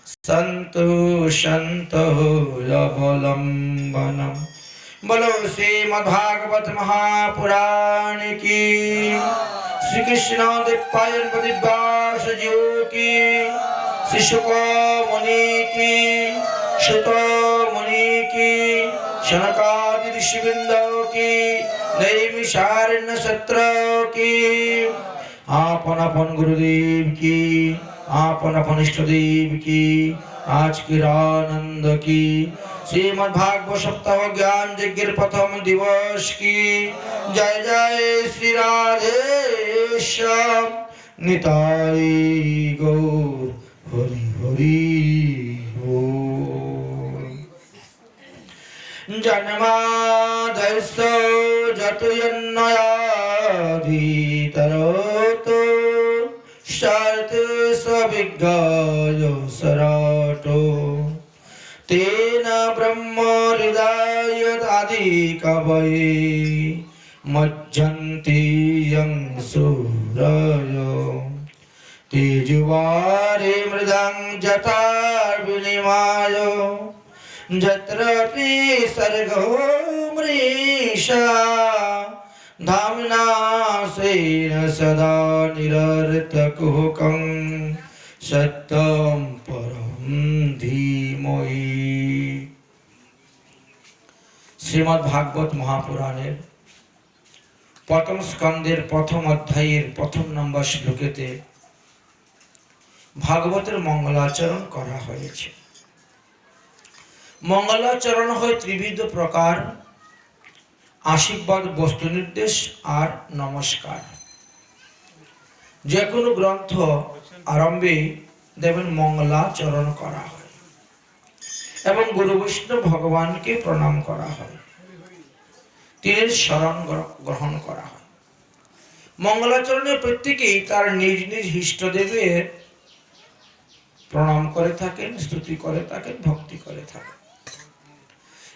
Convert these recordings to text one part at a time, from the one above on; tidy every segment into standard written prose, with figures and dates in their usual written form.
संतो संतो अवलंबनम। बोलो श्रीमद्भागवत महापुराण की, श्री कृष्ण दिव्यायन दिव्यास जी की, श्री शुक मुनि की, सुत मुनि की, शनकादि ऋषिवृंद की, नैमिषारण्य सत्र की, आपन आपन गुरुदेव की, आपन आपन इष्ट देव की आज की आनंद की, श्रीमद्भागवत सप्ताह ज्ञान यज्ञ प्रथम दिवस की जय जय श्री राधे श्याम निताई गौर हरि हरि बोल। जन्माद्यस्य जतयन्नयाधितरतो सर्वविद्याय सराटो तेन ब्रह्म हृदय आदि कवये मज्जन्ति यं सूरयो तेजवारे मृदं जता विनिमायो जत्रपि सर्गो मृषा धाम्ना स्वेन सदा निरर्थकुहकं सत्यं परं धीमहि। श्रीमद्भागवत महापुराणेर प्रथम स्कंदेर प्रथम अध्यायेर प्रथम नम्बर श्लोकेते भागवतेर मंगलाचरण करा हयेछे। मंगलाचरण हय त्रिविध प्रकार, आशीर्वाद, वस्तु निर्देश और नमस्कार। जे कोनो ग्रंथ आरम्भे देवें मंगलाचरण करा हय एवं गुरु वैष्णव भगवान के प्रणाम करा हय, तिनेर शरण ग्रहण करा हय। मंगलाचरणे प्रत्येकेई तार निज निज इष्टदेवेर प्रणाम करे थाकेन, स्तुति करे थाकेन, भक्ति करे थाकेन।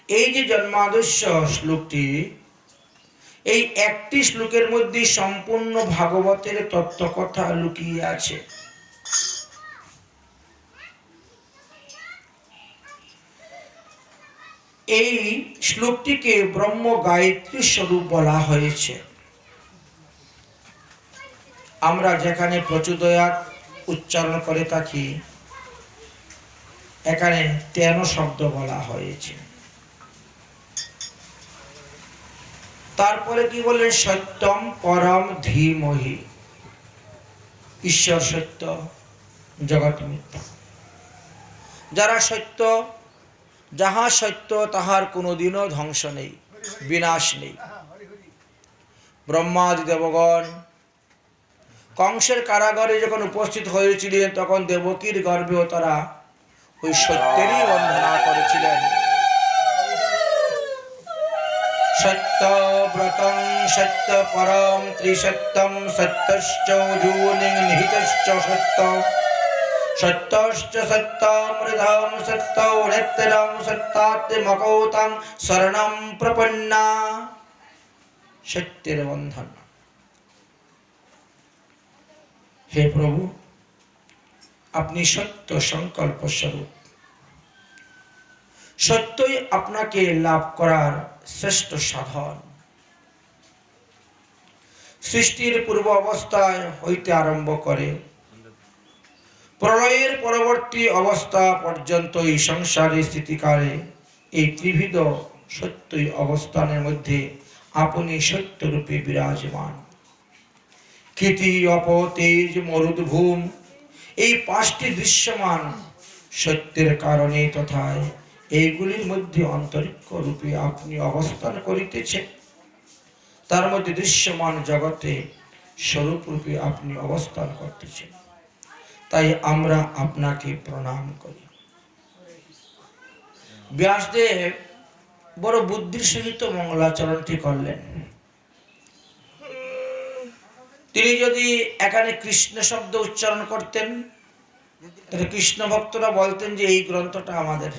এই যে জন্মাদস্য শ্লোকটি, এই একটি শ্লোকের মধ্যে সম্পূর্ণ ভাগবতের তত্ত্বকথা লুকিয়ে আছে। এই শ্লোকটিকে ব্রহ্ম গায়ত্রী স্বরূপ বলা হয়েছে। আমরা যেখানে প্রচুদয়াৎ উচ্চারণ করে থাকি, এখানে 13 শব্দ বলা হয়েছে। तारपरे की बोलें सत्यम परम धीमहि, ईश्वर सत्य जगत मिथ्या। যারা সত্য, যাহা সত্য তাহার কোনোদিনও ধ্বংস নেই, বিনাশ নেই। ব্রহ্মাদি দেবগণ কংসের কারাগারে যখন উপস্থিত হয়েছিলেন, তখন দেবকীর গর্ভেও তারা ওই সত্যেরই বন্দনা করেছিলেন। सत्य व्रतं सत्य परम त्रिसत्यं सत्यश्च योनिं निहितश्च सत्य सत्यश्च सत्यमृतं सत्यो नित्यं सत्यात्मकौतं शरणं प्रपन्ना। सत्येर बंधन। हे प्रभु, अपनी सत्य संकल्प स्वरूप, सत्यई आपनाके लाभ करार श्रेष्ठ साधन। सृष्टिर पूर्व अवस्थाय हईते आरम्भ करे प्रलयेर परवर्ती अवस्था पर्यन्त এই সংসারে স্থিতিকালে এই ত্রিবিধ সত্যই অবস্থানের মধ্যে আপনি সত্যরূপে বিরাজমান। কীর্তি, অপ, তেজ, মরুদ্ভূম এই পাঁচটি দৃশ্যমান সত্যের কারণে তথা এইগুলির মধ্যে অন্তরিক্ষ রূপে আপনি অবস্থান করিতেছেন। তার মধ্যে দৃশ্যমান জগতে স্বরূপ রূপে আপনি অবস্থান করতেছেন। তাই আমরা আপনাকে প্রণাম করি। ব্যাসদেব বড় বুদ্ধির সহিত মঙ্গলাচরণটি করলেন। তিনি যদি এখানে কৃষ্ণ শব্দ উচ্চারণ করতেন, তাহলে কৃষ্ণ ভক্তরা বলতেন যে এই গ্রন্থটা আমাদের,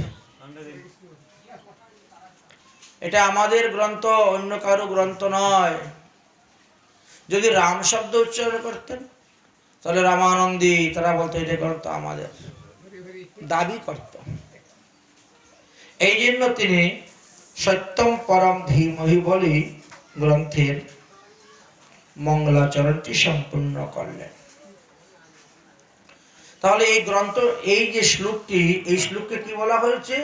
এটা আমাদের গ্রন্থ, অন্য কারো গ্রন্থ নয়। যদি রাম শব্দ উচ্চারণ করতেন, তাহলে রামানন্দী তারা বলতো এটা গ্রন্থ আমাদের। দাবি করত। এই জন্য তিনি সত্যম পরম ধীমহি বলে গ্রন্থের মঙ্গলাচরণটি সম্পূর্ণ করলেন। তাহলে এই গ্রন্থ, এই যে শ্লোকটি, এই শ্লোককে কি বলা হয়েছে?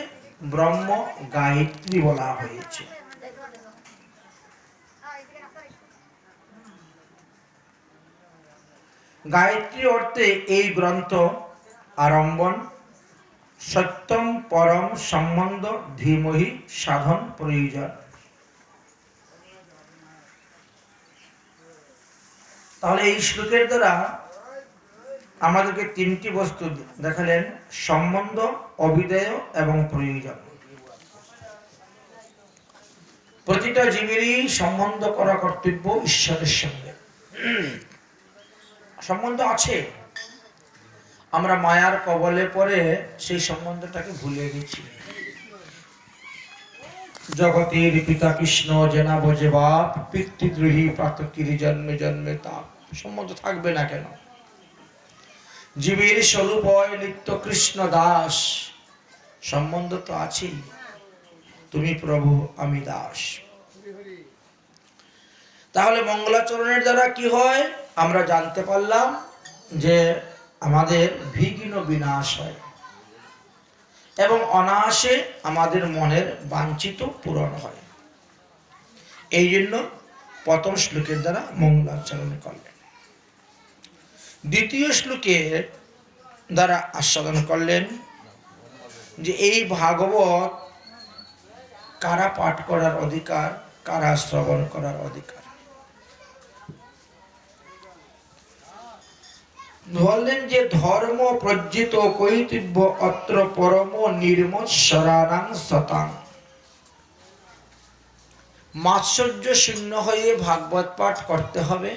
ব্রহ্ম গায়ত্রী বলা হয়েছে। গায়ত্রী অর্থে এই গ্রন্থ আরম্ভন সত্যম পরম সম্বন্ধ ধীমহি সাধন প্রয়োজন। তাহলে এই শ্লোকের দ্বারা আমাদেরকে তিনটি বস্তু দেখালেন: সম্বন্ধ, অভিধেয় এবং প্রয়োজন। প্রতিটা জীবেরই সম্বন্ধ করা কর্তব্য ঈশ্বরের সঙ্গে। সম্বন্ধ আছে, আমরা মায়ার কবলে পড়ে সেই সম্বন্ধটাকে ভুলে গেছি। জগতের পিতা কৃষ্ণ জেনা বোঝে বাপ, পিতৃদ্রোহী প্রাতকিরি জন্মে জন্মে তাপ। সম্বন্ধ থাকবে না কেন? জীবের স্বরূপ হয় নিত্য কৃষ্ণ দাস, সম্বন্ধ তো আছেই। তুমি প্রভু, আমি দাস। তাহলে মঙ্গলাচরণের দ্বারা কি হয়? আমরা জানতে পারলাম যে আমাদের বিঘ্ন বিনাশ হয় এবং অনায়াসে আমাদের মনের বাঞ্ছিত পূরণ হয়। এই জন্য প্রথম শ্লোকের দ্বারা মঙ্গলাচরণ করলেন। দ্বিতীয় শ্লোকের দ্বারা আস্বাদন করলেন যে এই ভাগবত কারা পাঠ করার অধিকার, কারা শ্রবণ করার অধিকার। বললেন যে ধর্ম প্রজ্জিত কৈতব্য অত্র পরম নির্মৎসরাণাং সতাং। মাৎসর্য শূন্য হয়ে ভাগবত পাঠ করতে হবে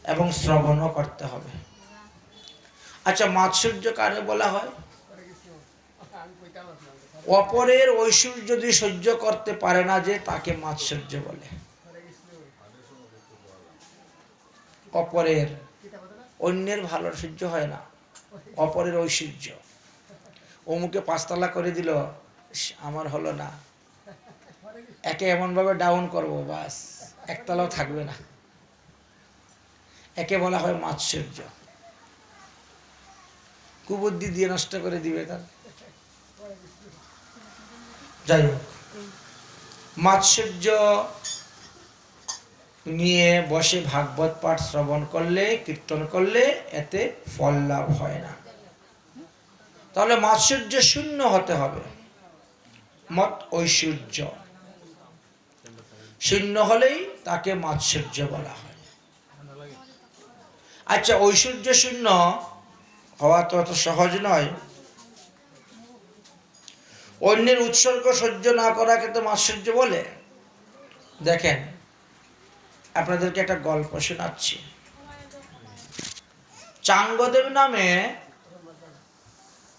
এবং শ্রবণও করতে হবে। আচ্ছা, মাৎসর্য কারে বলা হয়? অপরের ঐশ্বর্য যদি সহ্য করতে পারে না যে, তাকে মাৎসর্য বলে। অপরের, অন্যের ভালো সহ্য হয় না, অপরের ঐশ্বর্য। অমুকে 5 তলা করে দিল, আমার হলো না, একে এমন ভাবে ডাউন করবো, বাস 1 তলাও থাকবে না। একে বলা হয় মাৎসর্য। কুবুদ্ধি দিয়ে নষ্ট করে দিবে তার। যাই হোক, মাৎসর্য নিয়ে বসে ভাগবত পাঠ শ্রবণ করলে, কীর্তন করলে এতে ফল লাভ হয় না। তাহলে মাৎসর্য শূন্য হতে হবে। মত ঐশ্বর্য শূন্য হলেই তাকে মাৎসর্য বলা হয়। আচ্ছা, ঐশ্বর্য শূন্য হওয়া তো অত সহজ নয়। অন্যের উৎসর্গ সহ্য না করাকে তো মাৎসর্য বলে। দেখেন, আপনাদেরকে একটা গল্প শোনাচ্ছি। চাঙ্গদেব নামে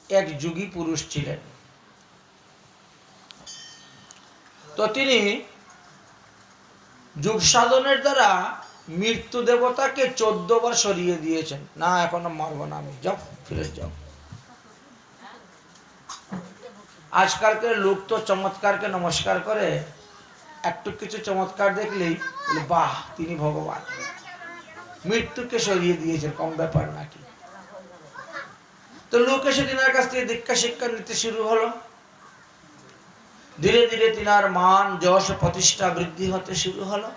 এক যোগী পুরুষ ছিলেন। তো তিনি যোগ সাধনের দ্বারা মৃত্যু দেবতাকে 14 বার সরিয়ে দিয়েছেন। না, এখনো মারব না আমি, যাও ফিরে যাও। আজকালকার লোক তো চমৎকারকে নমস্কার করে, একটু কিছু চমৎকার দেখলেই বলে বাহ, তিনি ভগবান। মৃত্যুকে সরিয়ে দিয়েছেন, কম ব্যাপার নাকি? তো লোক এসে তিনার কাছ থেকে দীক্ষা শিক্ষা নিতে শুরু হলো। ধীরে ধীরে তিনার মান যশ প্রতিষ্ঠা বৃদ্ধি হতে শুরু হলো।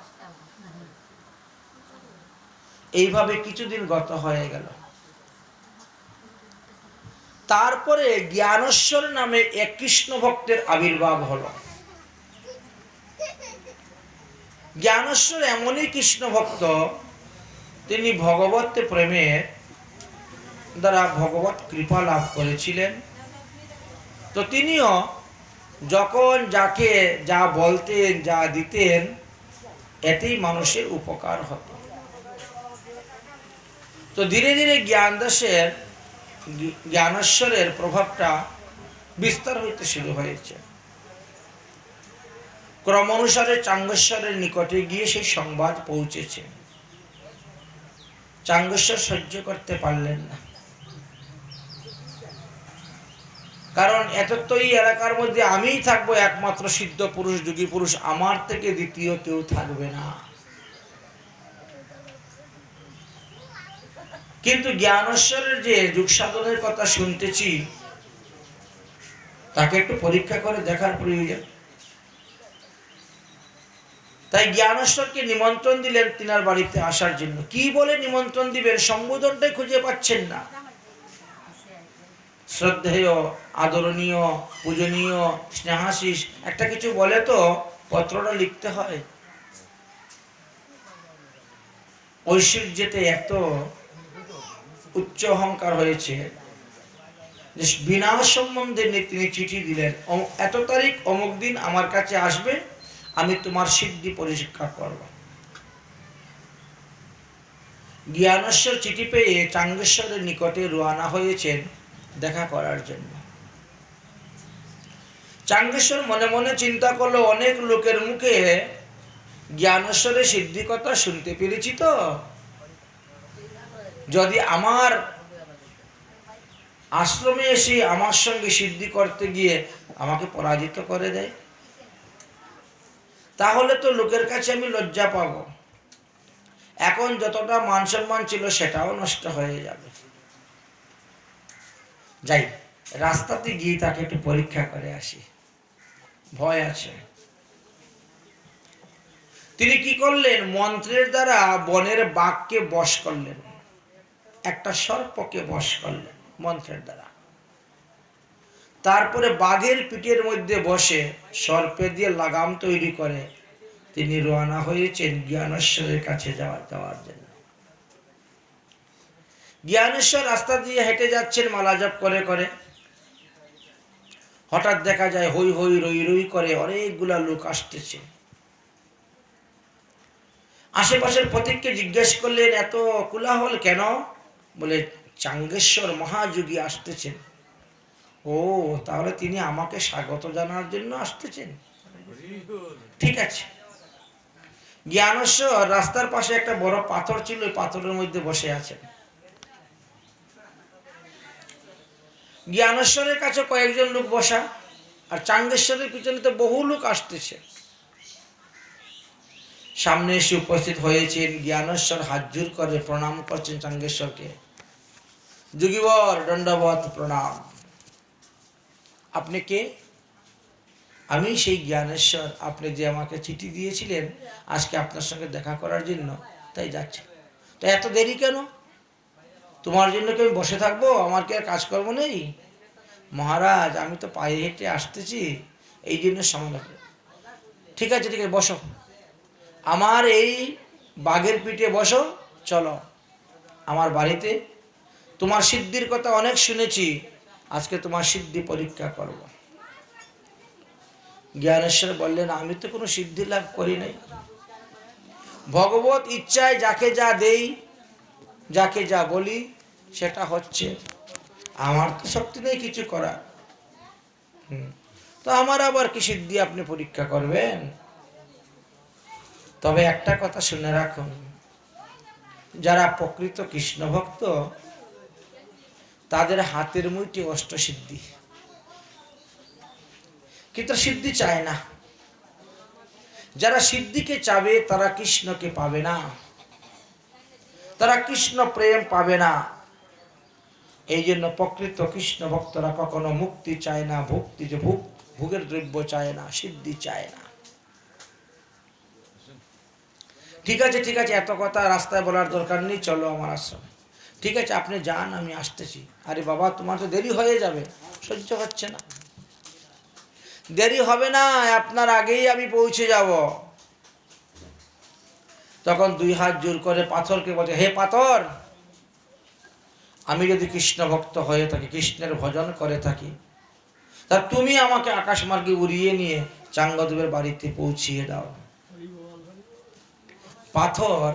এইভাবে কিছুদিন গত হয়ে গেল। তারপরে জ্ঞানেশ্বর নামে এক কৃষ্ণ ভক্তের আবির্ভাব হলো। জ্ঞানেশ্বর এমনই কৃষ্ণ ভক্ত, তিনি ভগবত প্রেমে দ্বারা ভগবত কৃপা লাভ করেছিলেন। তো তিনিও যখন যাকে যা বলতেন, যা দিতেন, এতেই মানুষের উপকার হতো। তো ধীরে ধীরে জ্ঞানেশ্বরের প্রভাবটা বিস্তার হইতে শুরু হয়েছে। ক্রম অনুসারে চাঙ্গেশ্বরের নিকটে গিয়ে সেই সংবাদ পৌঁছেছে। চাঙ্গেশ্বর সহ্য করতে পারলেন না। কারণ এত তো এই এলাকার মধ্যে আমিই থাকবো একমাত্র সিদ্ধ পুরুষ, যোগী পুরুষ, আমার থেকে দ্বিতীয় কেউ থাকবে না। কিন্তু জ্ঞানেশ্বরের যে যুগ সাধনের কথা শুনতেছি, তাকে একটু পরীক্ষা করে দেখার প্রয়োজন। তাই জ্ঞানেশ্বরকে নিমন্ত্রণ দিলেন তিনার বাড়িতে আসার জন্য। কি বলে নিমন্ত্রণ দিবেন, সম্বোধনটাই খুঁজে পাচ্ছেন না। শ্রদ্ধেয়, আদরণীয়, পূজনীয়, স্নেহাশিস একটা কিছু বলে তো পত্রটা লিখতে হয়। ঐশ্বর্যতে এত উচ্চ অহংকার হয়েছে যে বিনা সম্বন্ধে তিনি চিঠি দিলেন, এত তারিখ অমুক দিন আমার কাছে আসবে, আমি তোমার সিদ্ধি পরীক্ষা করব। জ্ঞানেশ্বর চিঠি পেয়ে চাঙ্গেশ্বরের নিকটে রওনা হয়েছেন দেখা করার জন্য। চাঙ্গেশ্বর মনে মনে চিন্তা করলো, অনেক লোকের মুখে জ্ঞানেশ্বরের সিদ্ধি কথা শুনতে পেরেছি, তো যদি আমার আশ্রমে এসে আমার সঙ্গে সিদ্ধি করতে গিয়ে আমাকে পরাজিত করে দেয়, তাহলে তো লোকের কাছে আমি লজ্জা পাব। এখন যতটা মান সম্মান ছিল সেটাও নষ্ট হয়ে যাবে। যাই, রাস্তাতে গিয়ে তাকে একটু পরীক্ষা করে আসি, ভয় আছে। তিনি কি করলেন, মন্ত্রের দ্বারা বনের বাঘকে বশ করলেন, একটা সর্পকে বশ করলেন মন্ত্রের দ্বারা। তারপরে বাঘের পিঠের মধ্যে বসে সর্পে দিয়ে লাগাম তৈরি করে তিনি রওনা হয়েছেন জ্ঞানেশ্বরের কাছে যাওয়ার জন্য। জ্ঞানেশ্বর রাস্তা দিয়ে হেঁটে যাচ্ছেন মালা জপ করে করে। হঠাৎ দেখা যায় হই হই রই রই করে অনেকগুলা লোক আসতেছে। আশেপাশের পথিককে জিজ্ঞেস করলেন, এত কোলাহল কেন? বলে, চাঙ্গেশ্বর মহাযোগী আসতেছেন। ও, তাহলে তিনি আমাকে স্বাগত জানার জন্য আসতেছেন। ঠিক আছে। জ্ঞানেশ্বর রাস্তার পাশে একটা বড় পাথর ছিল, ওই পাথরের মধ্যে বসে আছেন। জ্ঞানেশ্বরের কাছে কয়েকজন লোক বসা, আর চাঙ্গেশ্বরের পিছনে তো বহু লোক আসতেছে। সামনে এসে উপস্থিত হয়েছেন। জ্ঞানেশ্বর হাত জোর করে প্রণাম করছেন চাঙ্গেশ্বরকে। যোগীবর, দণ্ডবত প্রণাম। আপনি কে? আমি সেই জ্ঞানেশ্বর, আপনি যে আমাকে চিঠি দিয়েছিলেন আজকে আপনার সঙ্গে দেখা করার জন্য, তাই যাচ্ছি। তো এত দেরি কেন? তোমার জন্য কি আমি বসে থাকবো? আমার কি আর কাজকর্ম নেই? মহারাজ, আমি তো পায়ে হেঁটে আসতেছি, এই জন্য সময় লাগবে। ঠিক আছে ঠিক আছে, বসো, আমার এই বাঘের পিঠে বসো, চলো আমার বাড়িতে। তোমার সিদ্ধির কথা অনেক শুনেছি, আজকে তোমার সিদ্ধি পরীক্ষা করব। জ্ঞানেশ্বর বললেন, আমি তো কোনো সিদ্ধি লাভ করি নাই। ভগবত ইচ্ছায় যাকে যা দেই, যাকে যা বলি সেটা হচ্ছে। আমার তো শক্তি নেই কিছু করার। তো আমার আবার কি সিদ্ধি আপনি পরীক্ষা করবেন? তবে একটা কথা শুনে রাখুন, যারা প্রকৃত কৃষ্ণ ভক্ত তাদের হাতের মুঠি অষ্টসিদ্ধি, কিন্তু সিদ্ধি চায় না। যারা সিদ্ধিকে চাবে তারা কৃষ্ণকে পাবে না, তারা কৃষ্ণ প্রেম পাবে না। এই জন্য প্রকৃত কৃষ্ণ ভক্তরা কখনো মুক্তি চায় না, ভক্তি যে ভোগের দ্রব্য চায় না, সিদ্ধি চায় না। ঠিক আছে ঠিক আছে, এত কথা রাস্তায় বলার দরকার নেই, চলো আমার আশ্রমে। ঠিক আছে, আপনি যান, আমি আসতেছি। আরে বাবা, তোমার তো দেরি হয়ে যাবে, সহ্য হচ্ছে না। দেরি হবে না, আপনার আগেই আমি পৌঁছে যাব। তখন দুই হাত জোর করে পাথরকে বলছে, হে পাথর, আমি যদি কৃষ্ণ ভক্ত হয়ে থাকি, কৃষ্ণের ভজন করে থাকি, তা তুমি আমাকে আকাশমার্গে উড়িয়ে নিয়ে চাঙ্গদেবের বাড়িতে পৌঁছিয়ে দাও। পাথর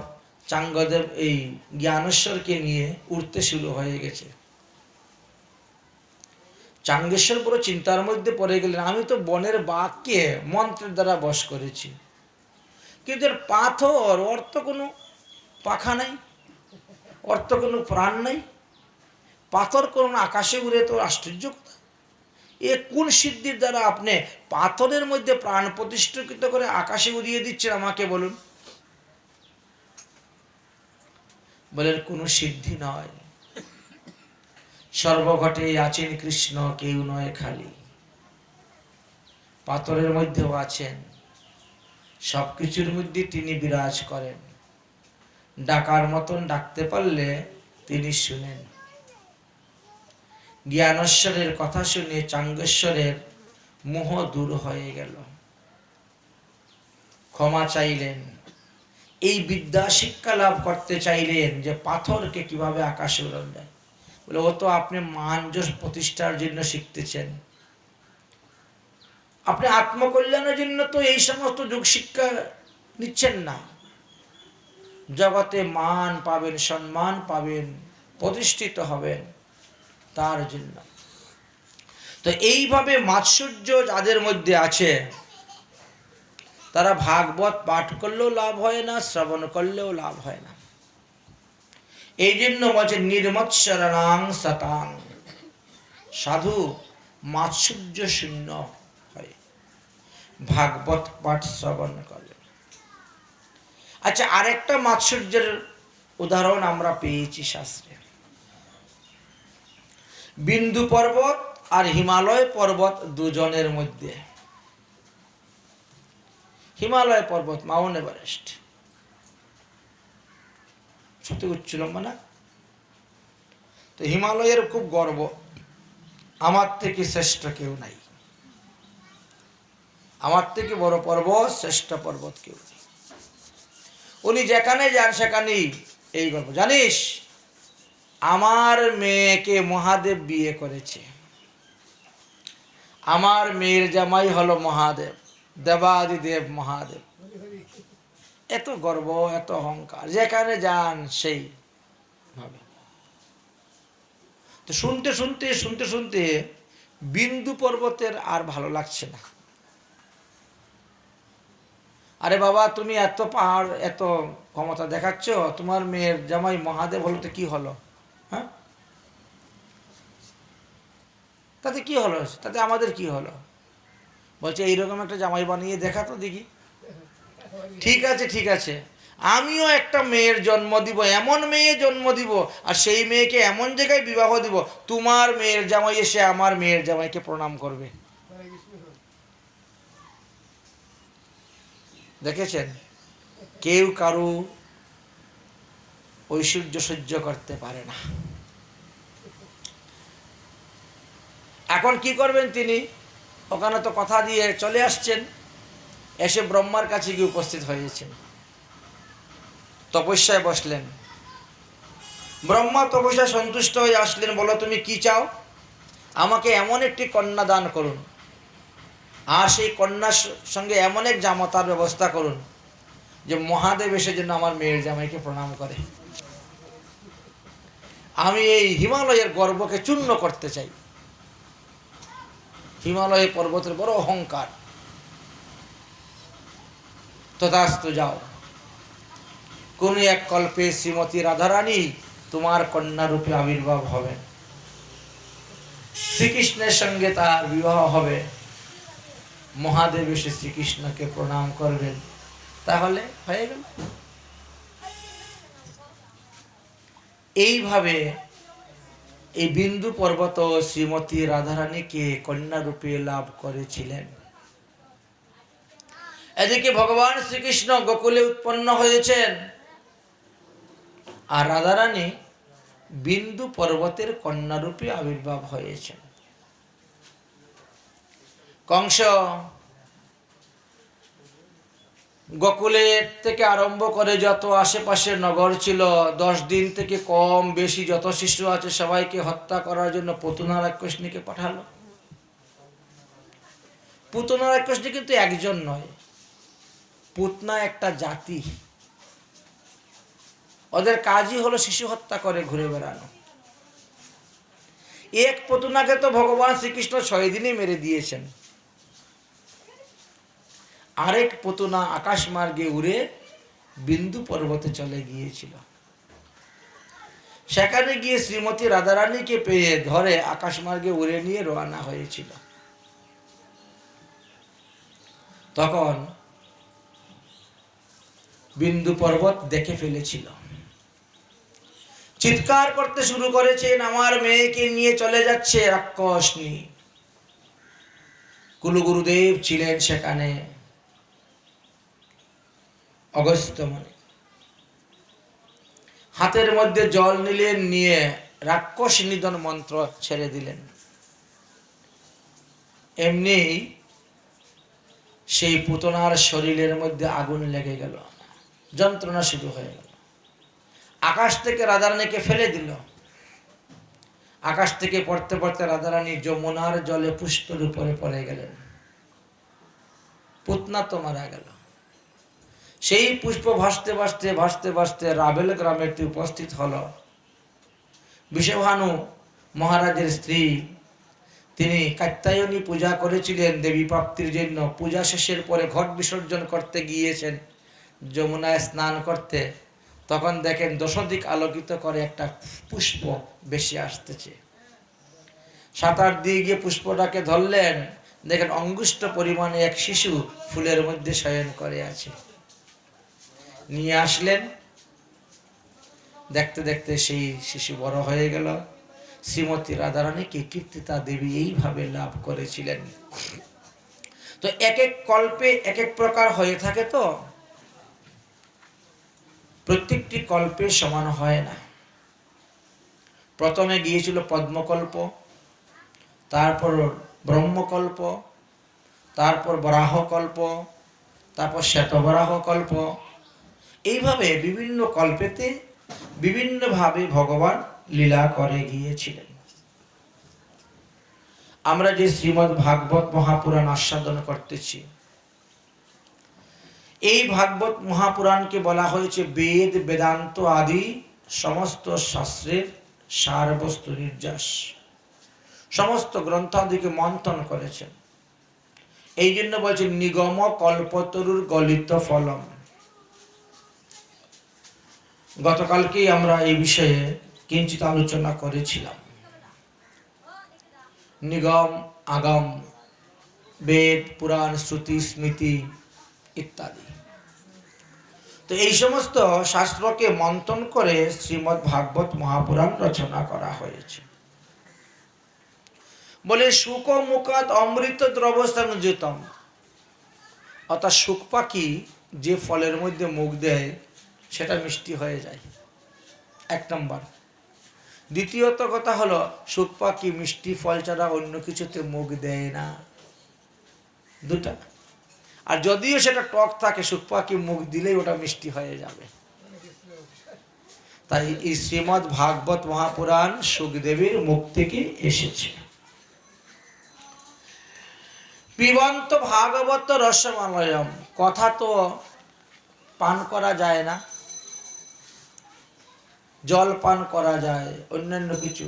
চাঙ্গদেব এই জ্ঞানেশ্বরকে নিয়ে উঠতে শুরু হয়ে গেছে। চাঙ্গেশ্বর পুরো চিন্তার মধ্যে পড়ে গেলেন, আমি তো বনের বাঘকে মন্ত্রের দ্বারা বশ করেছি, কিন্তু এর পাথর, ওর তো কোনো পাখা নাই, ওর তো কোনো প্রাণ নাই, পাথর কোন আকাশে উড়ে, তো আশ্চর্য কথা। এ কোন সিদ্ধির দ্বারা আপনি পাথরের মধ্যে প্রাণ প্রতিষ্ঠিত করে আকাশে উড়িয়ে দিচ্ছেন, আমাকে বলুন। বলেন কোনো সিদ্ধি নয়, সর্বঘটে আছেন কৃষ্ণ, কেউ নয় খালি। পাথরের মধ্যেও আছেন, সবকিছুর মধ্যে তিনি বিরাজ করেন। ডাকার মতন ডাকতে পারলে তিনি শুনেন। জ্ঞানেশ্বরের কথা শুনে চাঙ্গেশ্বরের মোহ দূর হয়ে গেল, ক্ষমা চাইলেন। এই বিদ্যা শিক্ষা লাভ করতে চাইলেন যে পাথরকে কিভাবে আকাশে উড়ানো যায়। বলে ও তো আপনি মান যশ প্রতিষ্ঠার জন্য শিখতেছেন, আপনি আত্মকল্যাণের জন্য তো এই সমস্ত যোগ শিক্ষা নিচ্ছেন না। জগতে মান পাবেন, সম্মান পাবেন, প্রতিষ্ঠিত হবেন, তার জন্য। তো এইভাবে মাৎসর্য যাদের মধ্যে আছে, তারা ভাগবত পাঠ করলেও লাভ হয় না, শ্রবণ করলেও লাভ হয় না। এই জন্য বলছে নির্মৎসরণাং সতাং, সাধু মাৎসর্য শূন্য হয় ভাগবত পাঠ শ্রবণ করলে। আচ্ছা, আরেকটা মাৎসর্যের উদাহরণ আমরা পেয়েছি শাস্ত্রে। বিন্দু পর্বত আর হিমালয় পর্বত দুজনের মধ্যে। হিমালয় পর্বত মাউন্ট এভারেস্ট সবথেকে উচ্চ লম্বা না? তো হিমালয়ের খুব গর্ব, আমার থেকে শ্রেষ্ঠ কেউ নাই, আমার থেকে বড় পর্বত, শ্রেষ্ঠ পর্বত কেউ নেই। উনি যেখানে যান সেখানেই এই গল্প। জানিস আমার মেয়েকে মহাদেব বিয়ে করেছে, আমার মেয়ের জামাই হলো মহাদেব, দেবাদিদেব মহাদেব। এত গর্ব, এত অহংকার, যেখানে যান সেই ভাবে। তো শুনতে শুনতে শুনতে শুনতে বিন্দু পর্বতের আর ভালো লাগছে না। আরে বাবা, তুমি এত পাহাড়, এত ক্ষমতা দেখাচ্ছ, তোমার মেয়ের জামাই মহাদেব হলো তো কি হলো? হ্যাঁ, তাতে কি হলো? তাতে আমাদের কি হলো? বলছে এইরকম একটা জামাই বানিয়ে দেখা তো দেখি। ঠিক আছে, ঠিক আছে, আমিও একটা মেয়ের জন্ম দিব, এমন মেয়ে জন্ম দিব, আর সেই মেয়েকে এমন জায়গায় বিবাহ দিব, তোমার মেয়ের জামাই এসে আমার মেয়ের জামাইকে প্রণাম করবে। দেখেছেন, কেউ কারু ঐশ্বর্য সহ্য করতে পারে না। এখন কি করবেন তিনি? ওখানে তো কথা দিয়ে চলে আসছেন, এসে ব্রহ্মার কাছে গিয়ে উপস্থিত হয়েছেন, তপস্যায় বসলেন। ব্রহ্মা তপস্যা সন্তুষ্ট হয়ে আসলেন। বলো তুমি কি চাও? আমাকে এমন একটি কন্যা দান করুন, আর সেই কন্যার সঙ্গে এমন এক জামাতার ব্যবস্থা করুন যে মহাদেব এসে যেন আমার মেয়ের জামাইকে প্রণাম করে। আমি এই হিমালয়ের গর্বকে চূর্ণ করতে চাই। হিমালয় পর্বতের বড় অহংকার। তথাস্তু, যাও, কোন এক কল্পে শ্রীমতী রাধারানী তোমার কন্যা রূপে আবির্ভাব হবে, শ্রীকৃষ্ণের সঙ্গে তার বিবাহ হবে, মহাদেব এসে শ্রীকৃষ্ণকে প্রণাম করবেন, তাহলে হয়ে গেল। এইভাবে এই বিন্দু পর্বত শ্রীমতী রাধারানীকে কন্যা রূপে লাভ করেছিলেন। এদিকে ভগবান শ্রীকৃষ্ণ গোকুলে উৎপন্ন হয়েছেন, আর রাধারানী বিন্দু পর্বতের কন্যা রূপে আবির্ভাব হয়েছেন। কংস গোকুলের থেকে আরম্ভ করে যত আশেপাশের নগর ছিল, 10 দিন থেকে কম বেশি যত শিশু আছে সবাইকে হত্যা করার জন্য পুতনা রাক্ষসীকে পাঠালো। পুতনা রাক্ষসী কিন্তু একজন নয়, পুতনা একটা জাতি। ওদের কাজই হলো শিশু হত্যা করে ঘুরে বেড়ানো। এক পুতনাকে তো ভগবান শ্রীকৃষ্ণ 6 দিনে মেরে দিয়েছেন। আরেক পুতনা আকাশ মার্গে উড়ে বিন্দু পর্বতে চলে গিয়েছিল। সেখানে গিয়ে শ্রীমতী রাধারানীকে পেয়ে ধরে আকাশ মার্গে উড়ে নিয়ে রওনা হয়েছিল। তখন বিন্দু পর্বত দেখে ফেলেছিল, চিৎকার করতে শুরু করেছেন, আমার মেয়েকে নিয়ে চলে যাচ্ছে রাক্ষস নিয়ে। কুলগুরুদেব ছিলেন সেখানে অগস্ত্য মুনি, হাতের মধ্যে জল নিলেন, নিয়ে রাক্ষস নিধন মন্ত্র ছেড়ে দিলেন। এমনি সেই পুতনার শরীরের মধ্যে আগুন লেগে গেল, যন্ত্রণা শুরু হয়ে গেল। আকাশ থেকে রাধারানীকে ফেলে দিল। আকাশ থেকে পড়তে পড়তে রাধারানী যমুনার জলে পুষ্পের উপরে পড়ে গেলেন। পুতনা তো মারা গেল। সেই পুষ্প ভাসতে ভাসতে ভাসতে ভাসতে রাবেল গ্রামেতে উপস্থিত হলো বিষভানু মহারাজের স্ত্রী। তিনি কাত্যায়নী পূজা করেছিলেন দেবী প্রাপ্তির জন্য। পূজা শেষের পরে ঘট বিসর্জন করতে গিয়েছেন যমুনায় স্নান করতে। তখন দেখেন দশদিক আলোকিত করে একটা পুষ্প বেশি আসতেছে। সাঁতার দিয়ে গিয়ে পুষ্পটাকে ধরলেন, দেখেন অঙ্গুষ্ঠ পরিমাণে এক শিশু ফুলের মধ্যে শয়ন করে আছে। নিয়ে আসলেন, দেখতে দেখতে সেই শিশু বড় হয়ে গেল। শ্রীমতী রাধারানীকে কীর্তিতা দেবী এইভাবে লাভ করেছিলেন। তো এক এক কল্পে এক এক প্রকার হয়ে থাকে, তো প্রত্যেকটি কল্পে সমান হয় না। প্রথমে গিয়েছিল পদ্মকল্প, তারপর ব্রহ্মকল্প, তারপর বরাহকল্প, তারপর শ্বেতবরাহ কল্প। এইভাবে বিভিন্ন কল্পেতে বিভিন্নভাবে ভগবান লীলা করে গিয়েছিলেন। আমরা যে শ্রীমদ্ ভাগবত মহাপুরাণ আস্বাদন করতেছি, এই ভাগবত মহাপুরাণকে বলা হয়েছে বেদ বেদান্ত আদি সমস্ত শাস্ত্রের সারবস্তু নির্যাস। সমস্ত গ্রন্থাদিকে মন্থন করেছেন। এই জন্য বলছেন নিগম কল্পতরুর গলিত ফলম। গতকালকেই আমরা এই বিষয়ে কিঞ্চিত আলোচনা করেছিলাম। নিগম আগম, বেদ পুরাণ শ্রুতি স্মৃতি ইত্যাদি। তো এই সমস্ত শাস্ত্রকে মন্থন করে শ্রীমদ্ ভাগবত মহাপুরাণ রচনা করা হয়েছে। বলে শুক মুখাত অমৃত দ্রব সংযুতম, অর্থাৎ শুক পাখি যে ফলের মধ্যে মুখ দেয় সেটা মিষ্টি হয়ে যায়, এক নম্বর। দ্বিতীয়ত কথা হলো শুক পাখি মিষ্টি ফল ছাড়া অন্য কিছুতে মুখ দেয় না, দুটা। আর যদিও সেটা টক থাকে, শুক পাখি মুখ দিলেই ওটা মিষ্টি হয়ে যাবে। তাই এই শ্রীমদ্ ভাগবত মহাপুরাণ শুকদেবীর মুখ থেকে এসেছে। পিবন্ত ভাগবত রসমালয়ম, কথা তো পান করা যায় না, জল পান করা যায়, অন্যান্য কিছু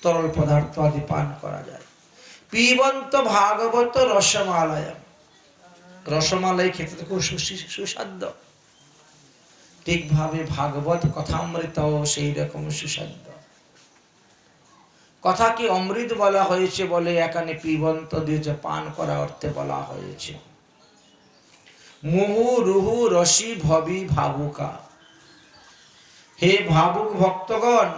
তরল পদার্থ আদি পান করা যায়। পিবন্ত ভাগবত রসমালয়ম, রসমালাই খেতে তো খুব সুস্বাদ্য। ঠিকভাবে ভাগবত কথামৃত সেই রকম সুস্বাদ্য। কথাকে অমৃত বলা হয়েছে বলে এখানে পিবন্ত দিয়েছে, পান করা অর্থে বলা হয়েছে। মুহু রুহু রসি ভবি ভাবুকা, হে ভাবুক ভক্তগণ,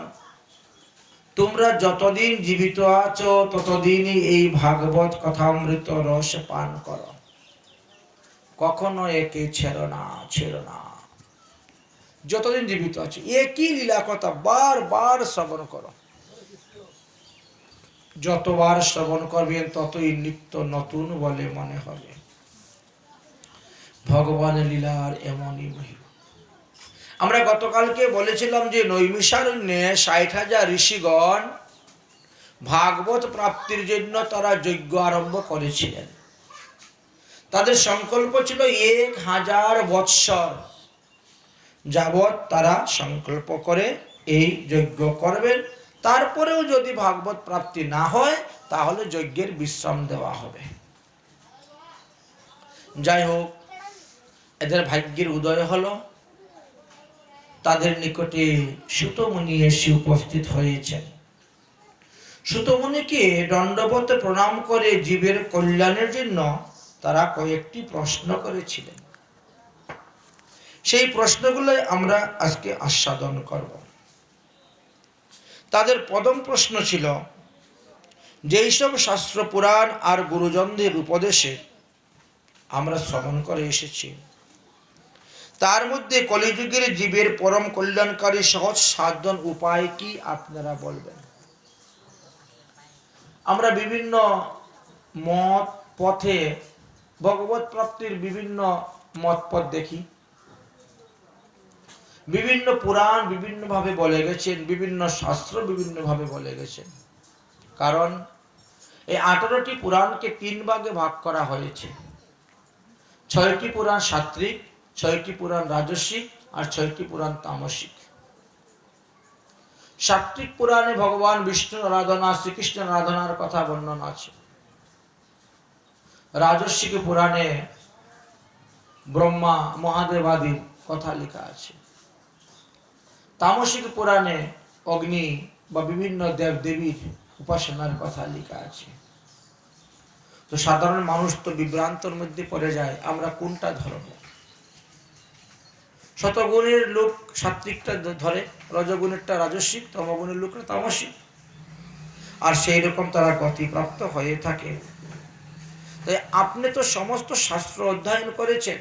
তোমরা যতদিন জীবিত আছো ততদিনই এই ভাগবত কথামৃত রস পান করো, কখনো একে ছেড়ো না, ছেড়ো না। যতদিন জীবিত আছো একই লীলা কথা বারবার শ্রবণ করো। যতবার শ্রবণ করবেন ততই নিত্য নতুন বলে মনে হবে। ভগবানের লীলার এমনই মহিমা। আমরা গতকালকে বলেছিলাম যে নৈমিষারণ্যে 60,000 ঋষিগণ ভাগবত প্রাপ্তির জন্য তারা যজ্ঞ আরম্ভ করেছিলেন। তাদের সংকল্প ছিল 1000 বৎসর যাবৎ তারা সংকল্প করে এই যজ্ঞ করবেন। তারপরেও যদি ভাগবত প্রাপ্তি না হয় তাহলে যজ্ঞের বিশ্রাম দেওয়া হবে। যাই হোক, এদের ভাগ্যের উদয় হলো। তাদের নিকটে সুতমুনি এসে উপস্থিত হয়েছেন। সুতমুনিকে দণ্ডবত প্রণাম করে জীবের কল্যাণের জন্য তারা কয়েকটি প্রশ্ন করেছিলেন। সেই প্রশ্নগুলোই আমরা আজকে আস্বাদন করব। তাদের প্রথম প্রশ্ন ছিল, যেই সব শাস্ত্র পুরাণ আর গুরুজনদের উপদেশে আমরা শ্রবণ করে এসেছি, তার মধ্যে কলিযুগের জীবের পরম কল্যাণকারী সহজ সাধন উপায় কি আপনারা বলবেন। আমরা বিভিন্ন মত পথে ভগবত প্রাপ্তির বিভিন্ন মত পথ দেখি, বিভিন্ন পুরাণ বিভিন্নভাবে বলে গেছেন, বিভিন্ন শাস্ত্র বিভিন্নভাবে বলে গেছেন। কারণ এই 18টি পুরাণকে 3 ভাগে ভাগ করা হয়েছে। 6টি পুরাণ সাত্ত্বিক, 6টি পুরাণ রাজস্বিক আর 6টি পুরাণ তামসিক। সাত্ত্বিক পুরাণে ভগবান বিষ্ণুর আরাধনা, শ্রীকৃষ্ণের আরাধনার কথা বর্ণনা আছে। রাজস্বিক পুরাণে ব্রহ্মা মহাদেব আদির কথা লেখা আছে। তামসিক পুরাণে অগ্নি বা বিভিন্ন দেব দেবীর উপাসনার কথা লেখা আছে। তো সাধারণ মানুষ তো বিভ্রান্তর মধ্যে পড়ে যায়, আমরা কোনটা ধরব। শতগুণের লোক সাত্ত্বিকটা ধরে, রজগুণেরটা রাজস্বিক, তমগুণের লোকরা তামসিক, আর সেই রকম তারা গতিপ্রাপ্ত হয়ে থাকে। তাই আপনি তো সমস্ত শাস্ত্র অধ্যয়ন করেছেন,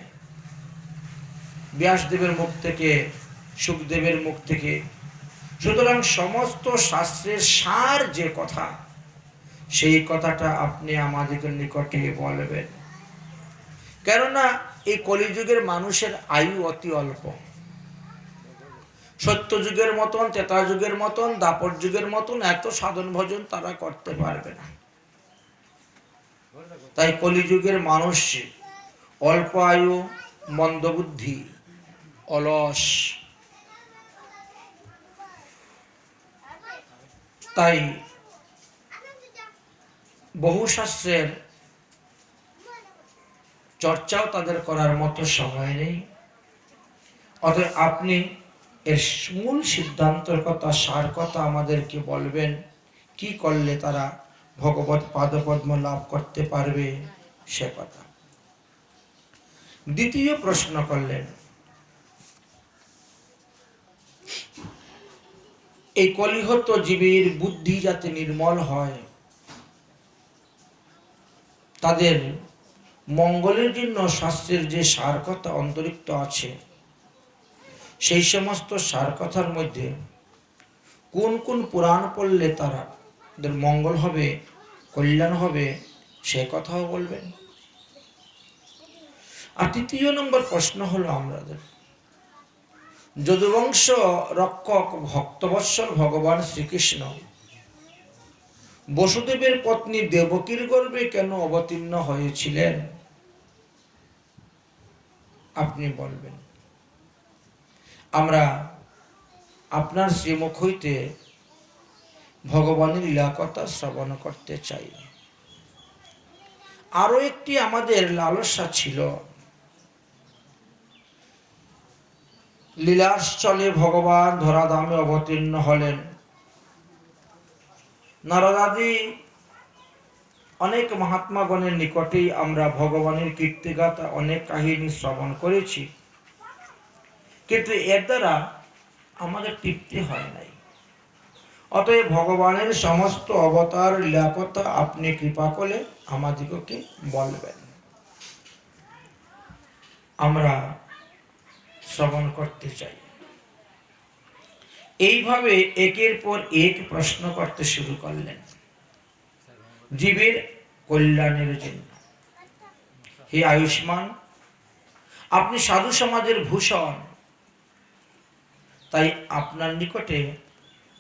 ব্যাসদেবের মুখ থেকে, সুখদেবের মুখ থেকে, সুতরাং সমস্ত শাস্ত্রের সার যে কথা, সেই কথাটা আপনি আমাদের নিকটে বলবেন। কেননা এই কলিযুগের মানুষের আয়ু অতি অল্প। সত্য যুগের মতন, ত্রেতা যুগের মতন, দাপর যুগের মতন এত সাধন ভজন তারা করতে পারবে না। তাই কলিযুগের মানুষ অল্প আয়ু, মন্দবুদ্ধি, অলস। তাই বহু শাস্ত্রের চর্চাও তাদের করার মতো সময় নেই। অতএব আপনি এর মূল সিদ্ধান্তের কথা, সার কথা আমাদেরকে বলবেন, কি করলে তারা ভগবত পাদপদ্ম লাভ করতে পারবে সে কথা। দ্বিতীয় প্রশ্ন করলেন, এই কলিহত জীবের বুদ্ধি যাতে নির্মল হয়, তাদের মঙ্গলের জন্য শাস্ত্রের যে সার কথা অন্তরিক্ত আছে, সেই সমস্ত সার কথার মধ্যে কোন কোন পুরাণ পড়লে তাদের মঙ্গল হবে, কল্যাণ হবে, সে কথাও বলবেন। আর তৃতীয় নম্বর প্রশ্ন হলো আমাদের, যদুবংশ রক্ষক ভক্তবৎসল ভগবান শ্রীকৃষ্ণ বসুদেবের পত্নী দেবকীর গর্ভে কেন অবতীর্ণ হয়েছিলেন, আপনি বলবেন। আমরা আপনার শ্রীমুখ হইতে ভগবানের লীলা কথা শ্রবণ করতে চাই। আরো একটি আমাদের লালসা ছিল, লীলাশ্চলে ভগবান ধরাধামে অবতীর্ণ হলেন। নারদাদি অনেক মহাত্মাগণের নিকটেই আমরা ভগবানের কীর্তিগাথা, অনেক কাহিনী শ্রবণ করেছি, কিন্তু এর দ্বারা আমাদের তৃপ্তি হয় নাই। অতএব ভগবানের সমস্ত অবতার লীলা কথা আপনি কৃপা করে আমাদিগকে বলবেন, আমরা শ্রবণ করতে চাই। এইভাবে একের পর এক প্রশ্ন করতে শুরু করলেন জীবের কল্যাণের জন্য। হে আয়ুষ্মান, আপনি সাধু সমাজের ভূষণ, তাই আপনার নিকটে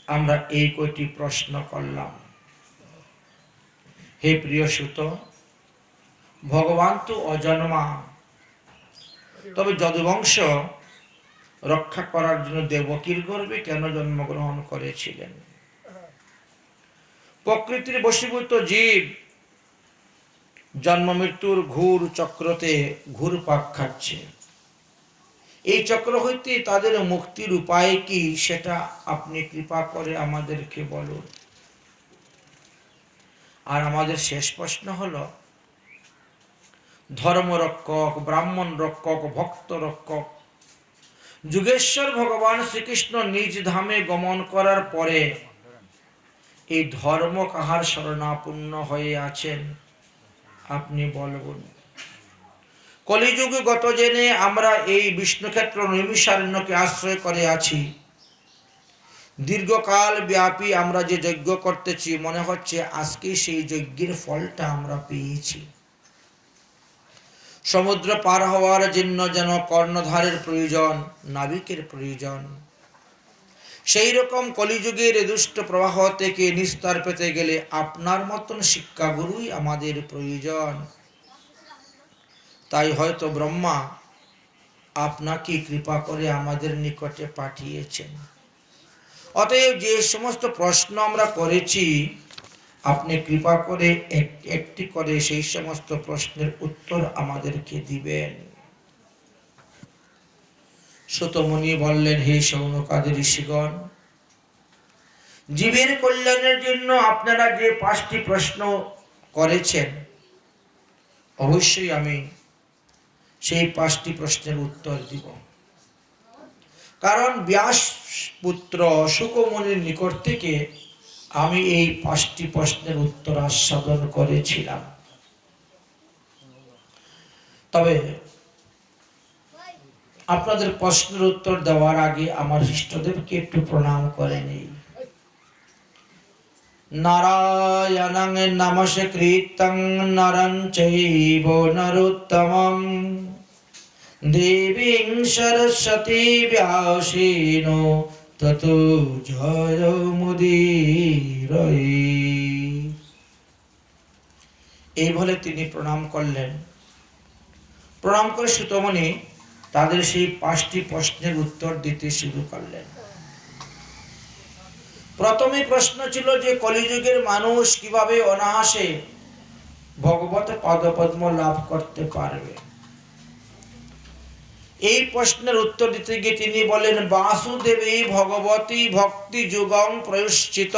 আমরা এই কয়টি প্রশ্ন করলাম। হে প্রিয় সুত, ভগবান তো অজন্মা, তবে যদুবংশ রক্ষা করার জন্য দেবকীর গর্ভে কেন জন্মগ্রহণ করেছিলেন? প্রকৃতির বশীভূত জীব জন্ম মৃত্যুর ঘুর চক্রতে ঘুরপাক খাচ্ছে। এই চক্র হইতে তাদের মুক্তির উপায় কি, সেটা আপনি কৃপা করে আমাদেরকে বলুন। আর আমাদের শেষ প্রশ্ন হলো, ধর্মরক্ষক, ব্রাহ্মণ রক্ষক, ভক্ত রক্ষক। যুগেশ্বর ভগবান শ্রীকৃষ্ণ নিজ ধামে গমন করার পরে এই ধর্ম কাহার শরণাপন্ন হয়ে আছেন আপনি বলবেন? কলিযুগে গত জেনে আমরা এই বিষ্ণুক্ষেত্র নৈমিষারণ্যকে আশ্রয় করে আছি। দীর্ঘকাল ব্যাপী আমরা যে যজ্ঞ করতেছি, মনে হচ্ছে আজকে সেই যজ্ঞের ফলটা আমরা পেয়েছি। সমুদ্র পার হওয়ার জন্য যেন কর্ণধারের প্রয়োজন, নাবিকের প্রয়োজন, সেই রকম কলিযুগের দুষ্ট প্রবাহ থেকে নিস্তার পেতে গেলে আপনার মতন শিক্ষাগুরুই আমাদের প্রয়োজন। তাই হয়তো ব্রহ্মা আপনাকে কৃপা করে আমাদের নিকটে পাঠিয়েছেন। অতএব যে সমস্ত প্রশ্ন আমরা করেছি, আপনি কৃপা করে একটি করে সেই সমস্ত প্রশ্নের উত্তর আমাদেরকে দিবেন। সুতমুনি বললেন, হে শৌনকাদি ঋষিগণ, জীবের কল্যাণের জন্য আপনারা যে 5টি প্রশ্ন করেছেন, অবশ্যই আমি সেই 5টি প্রশ্নের উত্তর দিব। কারণ ব্যাস পুত্র শুকমুনির নিকট থেকে আমি এই 5টি প্রশ্নের উত্তর আস্বাদন করেছিলাম। তবে আপনাদের প্রশ্নের উত্তর দেওয়ার আগে আমার ইষ্টদেবকে একটু প্রণাম করে নেই। নারায়ণং নমস্কৃত্যং নরং চৈব নরোত্তমং দেবীং সরস্বতী ব্যাসেন ততো জয়মুদীরয়ে। এই বলে তিনি প্রণাম করলেন। প্রণাম করে সুতমুনি তাদের সেই 5টি প্রশ্নের উত্তর দিতে শুরু করলেন। প্রথমে প্রশ্ন ছিল যে কলিযুগের মানুষ কিভাবে অনায়াসে ভগবত পাদপদ্ম লাভ করতে পারবে। এই প্রশ্নের উত্তর দিতে গিয়ে তিনি বলেন, বাসুদেবী ভগবতী ভক্তি যুগং প্রয়শ্চিত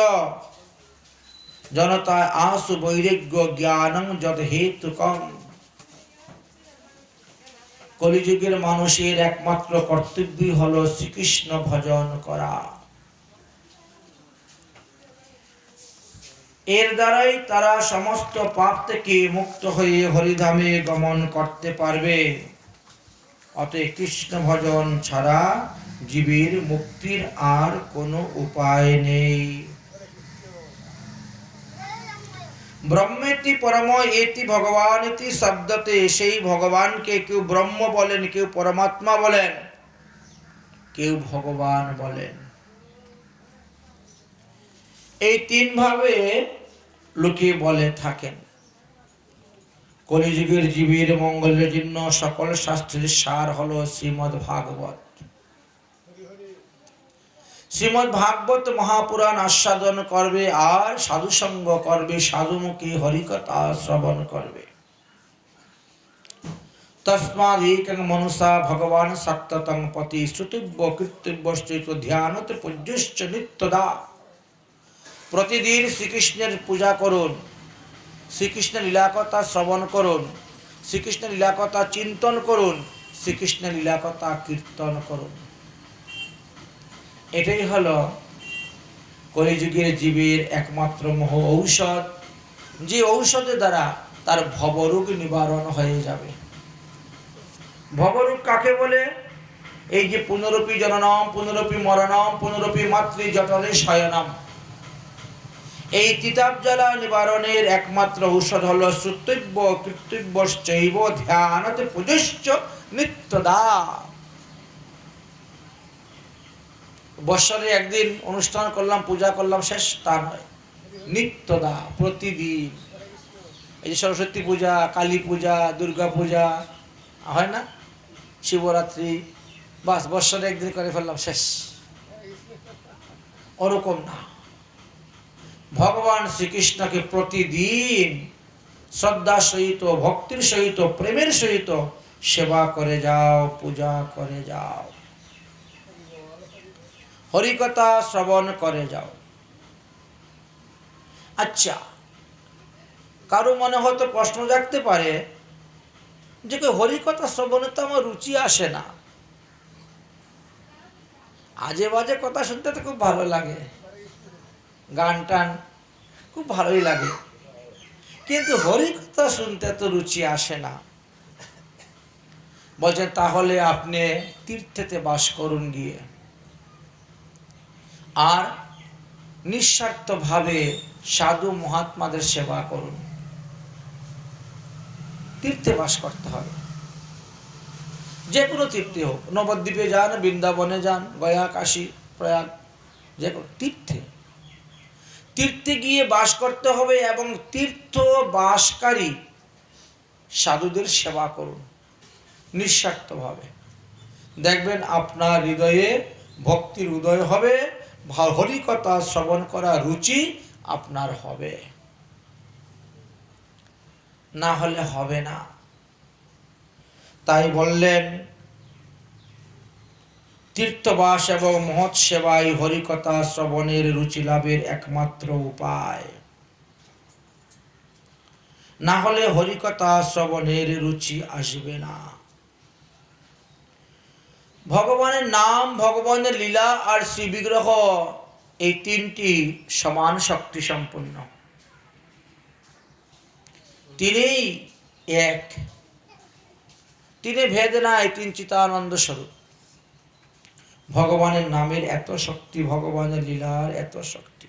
জনতা আশু বৈরাগ্য জ্ঞানং যদ হেতুকম। কলিযুগের মানুষের একমাত্র কর্তব্যই হলো শ্রীকৃষ্ণ ভজন করা। এর দ্বারাই তারা সমস্ত পাপ থেকে মুক্ত হয়ে হরিধামে গমন করতে পারবে। অতএব কৃষ্ণ ভজন ছাড়া জীবের মুক্তির আর কোনো উপায় নেই। ব্রহ্মেতি পরম এতি ভগবানেতি শব্দতে, সেই ভগবানকে কেউ ব্রহ্ম বলেন, কেউ পরমাত্মা বলেন, কেউ ভগবান বলেন। এই 3 ভাবে লোকে বলে থাকেন। কলিযুগের জীবের মঙ্গলের জন্য সকল শাস্ত্রের সার হলো শ্রীমদ্ ভাগবত। শ্রীমদ্ ভাগবত মহাপুরাণ আস্বাদন করবে আর সাধু সঙ্গ করবে, সাধুমুখী হরিকথা শ্রবণ করবে। তস্মাৎ একং মনুষা ভগবান সত্যতং পতি শ্রুতিব্য কীর্তিব্যশ্চৈত ধ্যানত পূজ্যশ্চ নিত্যদা। প্রতিদিন শ্রীকৃষ্ণের পূজা করুন, শ্রীকৃষ্ণের লীলাকথা শ্রবণ করুন, শ্রীকৃষ্ণের লীলাকথা চিন্তন করুন, শ্রীকৃষ্ণের লীলাকথা কীর্তন করুন। এটাই হলো কলিযুগের জীবের একমাত্র মহ ঔষধ, যে ঔষধের দ্বারা তার ভবরোগ নিবারণ হয়ে যাবে। ভবরোগ কাকে বলে? এই যে পুনরপি জননম, পুনরপি মরণম, পুনরপি মাতৃ জঠরে শয়নম, এই তিতাব জ্বালা নিবারণের একমাত্র ঔষধ হলো শ্রুতব্য কীর্তব্যশ্চৈব ধ্যানতে পূজশ্চ নিত্যদা। বৎসরে একদিন অনুষ্ঠান করলাম, পূজা করলাম, শেষ তা নয়, নিত্যদা, প্রতিদিন। এই যে সরস্বতী পূজা, কালী পূজা, দুর্গা পূজা হয় না, শিবরাত্রি, বাস বৎসরে একদিন করে ফেললাম, শেষ। ওরকম না, ভগবান শ্রীকৃষ্ণকে প্রতিদিন শ্রদ্ধা সহিত, ভক্তির সহিত, প্রেমের সহিত সেবা করে যাও, পূজা করে যাও, হরিকথা শ্রবণ করে যাও। আচ্ছা, কারো মনে হয়তো প্রশ্ন জাগতে পারে যে হরিকথা শ্রবণে তো আমার রুচি আসে না, আজে বাজে কথা শুনতে তো খুব ভালো লাগে, গান টান খুব ভালোই লাগে, কিন্তু হরিকথা শুনতে তো রুচি আসে না। বলছেন তাহলে আপনি তীর্থেতে বাস করুন গিয়ে, আর নিঃস্বার্থভাবে সাধু মহাত্মাদের সেবা করুন। তীর্থে বাস করতে হবে, যে কোনো তীর্থে হোক, নবদ্বীপে যান, বৃন্দাবনে যান, গয়া, কাশী, প্রয়াগ, যে কোনো তীর্থে, তীর্থে গিয়ে বাস করতে হবে এবং তীর্থ বাসকারী সাধুদের সেবা করুন নিঃস্বার্থভাবে। দেখবেন আপনার হৃদয়ে ভক্তির উদয় হবে, হরিকথা শ্রবণ করা রুচি আপনার হবে, না হলে হবে না। তাই বললেন তীর্থবাস এবং মহৎ সেবাই হরিকথা শ্রবণের রুচি লাভের একমাত্র উপায়, না হলে হরিকথা শ্রবণের রুচি আসবে না। ভগবানের নাম, ভগবানের লীলা আর শ্রী বিগ্রহ, এই তিনটি সমান শক্তি সম্পন্ন, তিনিই এক, তিনি ভেদ নাই, তিন চিতানন্দ স্বরূপ। ভগবানের নামের এত শক্তি, ভগবানের লীলার এত শক্তি।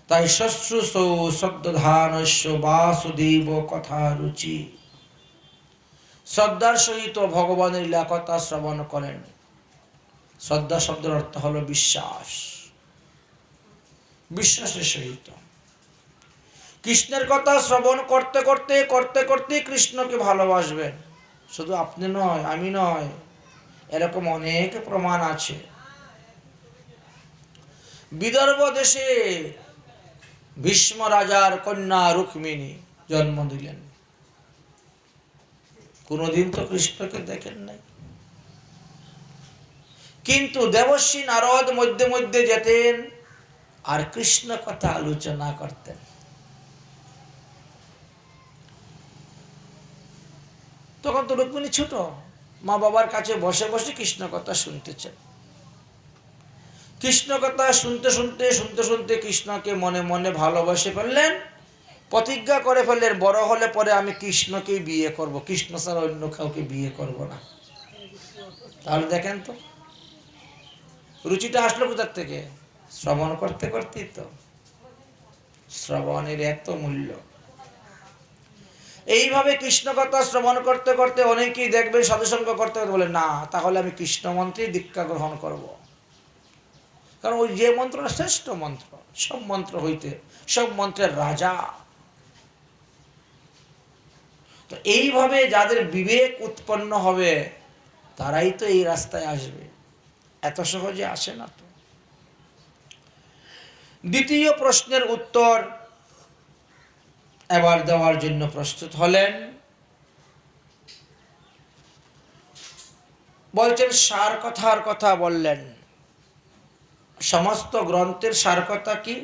তাই শ্রুত শ্রদ্ধানস্য বাসুদেব কথা রুচি, শ্রদ্ধার সহিত ভগবানের লীলা কথা শ্রবণ করেন। শ্রদ্ধা শব্দের অর্থ হলো বিশ্বাস, বিশ্বাসের সহিত কৃষ্ণের কথা শ্রবণ করতে করতে করতে করতে কৃষ্ণকে ভালোবাসবেন। শুধু আপনি নয়, আমি নয়, এরকম অনেক প্রমাণ আছে। বিদর্ভ দেশে ভীষ্ম রাজার কন্যা রুক্মিণী জন্ম দিলেন, কোনদিন তো কৃষ্ণকে দেখেন নাই, কিন্তু দেবর্ষি নারদ মধ্যে মধ্যে যেতেন আর কৃষ্ণ কথা আলোচনা করতেন। তখন তো রুক্মিণী ছোট, মা বাবার কাছে বসে বসে কৃষ্ণ কথা শুনতেছেন। কৃষ্ণ কথা শুনতে শুনতে শুনতে শুনতে কৃষ্ণকে মনে মনে ভালোবাসে ফেললেন, প্রতিজ্ঞা করে ফেললেন বড় হলে পরে আমি কৃষ্ণকেই বিয়ে করব, কৃষ্ণ ছাড়া অন্য কাউকে বিয়ে করব না। তাহলে দেখেন তো রুচিটা আসলো কোথার থেকে? শ্রবণ করতে করতেই তো। শ্রবণের এত মূল্য। এইভাবে কৃষ্ণ কথা শ্রবণ করতে করতে অনেকেই দেখবে সাধুসঙ্গ করতে করতে বলে না, তাহলে আমি কৃষ্ণ মন্ত্রে দীক্ষা গ্রহণ করব। কারণ ওই যে মন্ত্রটা শ্রেষ্ঠ মন্ত্র, সব মন্ত্র হইতে, সব মন্ত্রের রাজা। তো এইভাবে যাদের বিবেক উৎপন্ন হবে তারাই তো এই রাস্তায় আসবে, এত সহজে আসে না তো। দ্বিতীয় প্রশ্নের উত্তর এবার দেওয়ার জন্য প্রস্তুত হলেন। বলছেন সার কথার কথা বললেন। সমস্ত গ্রন্থের সার কথা কি?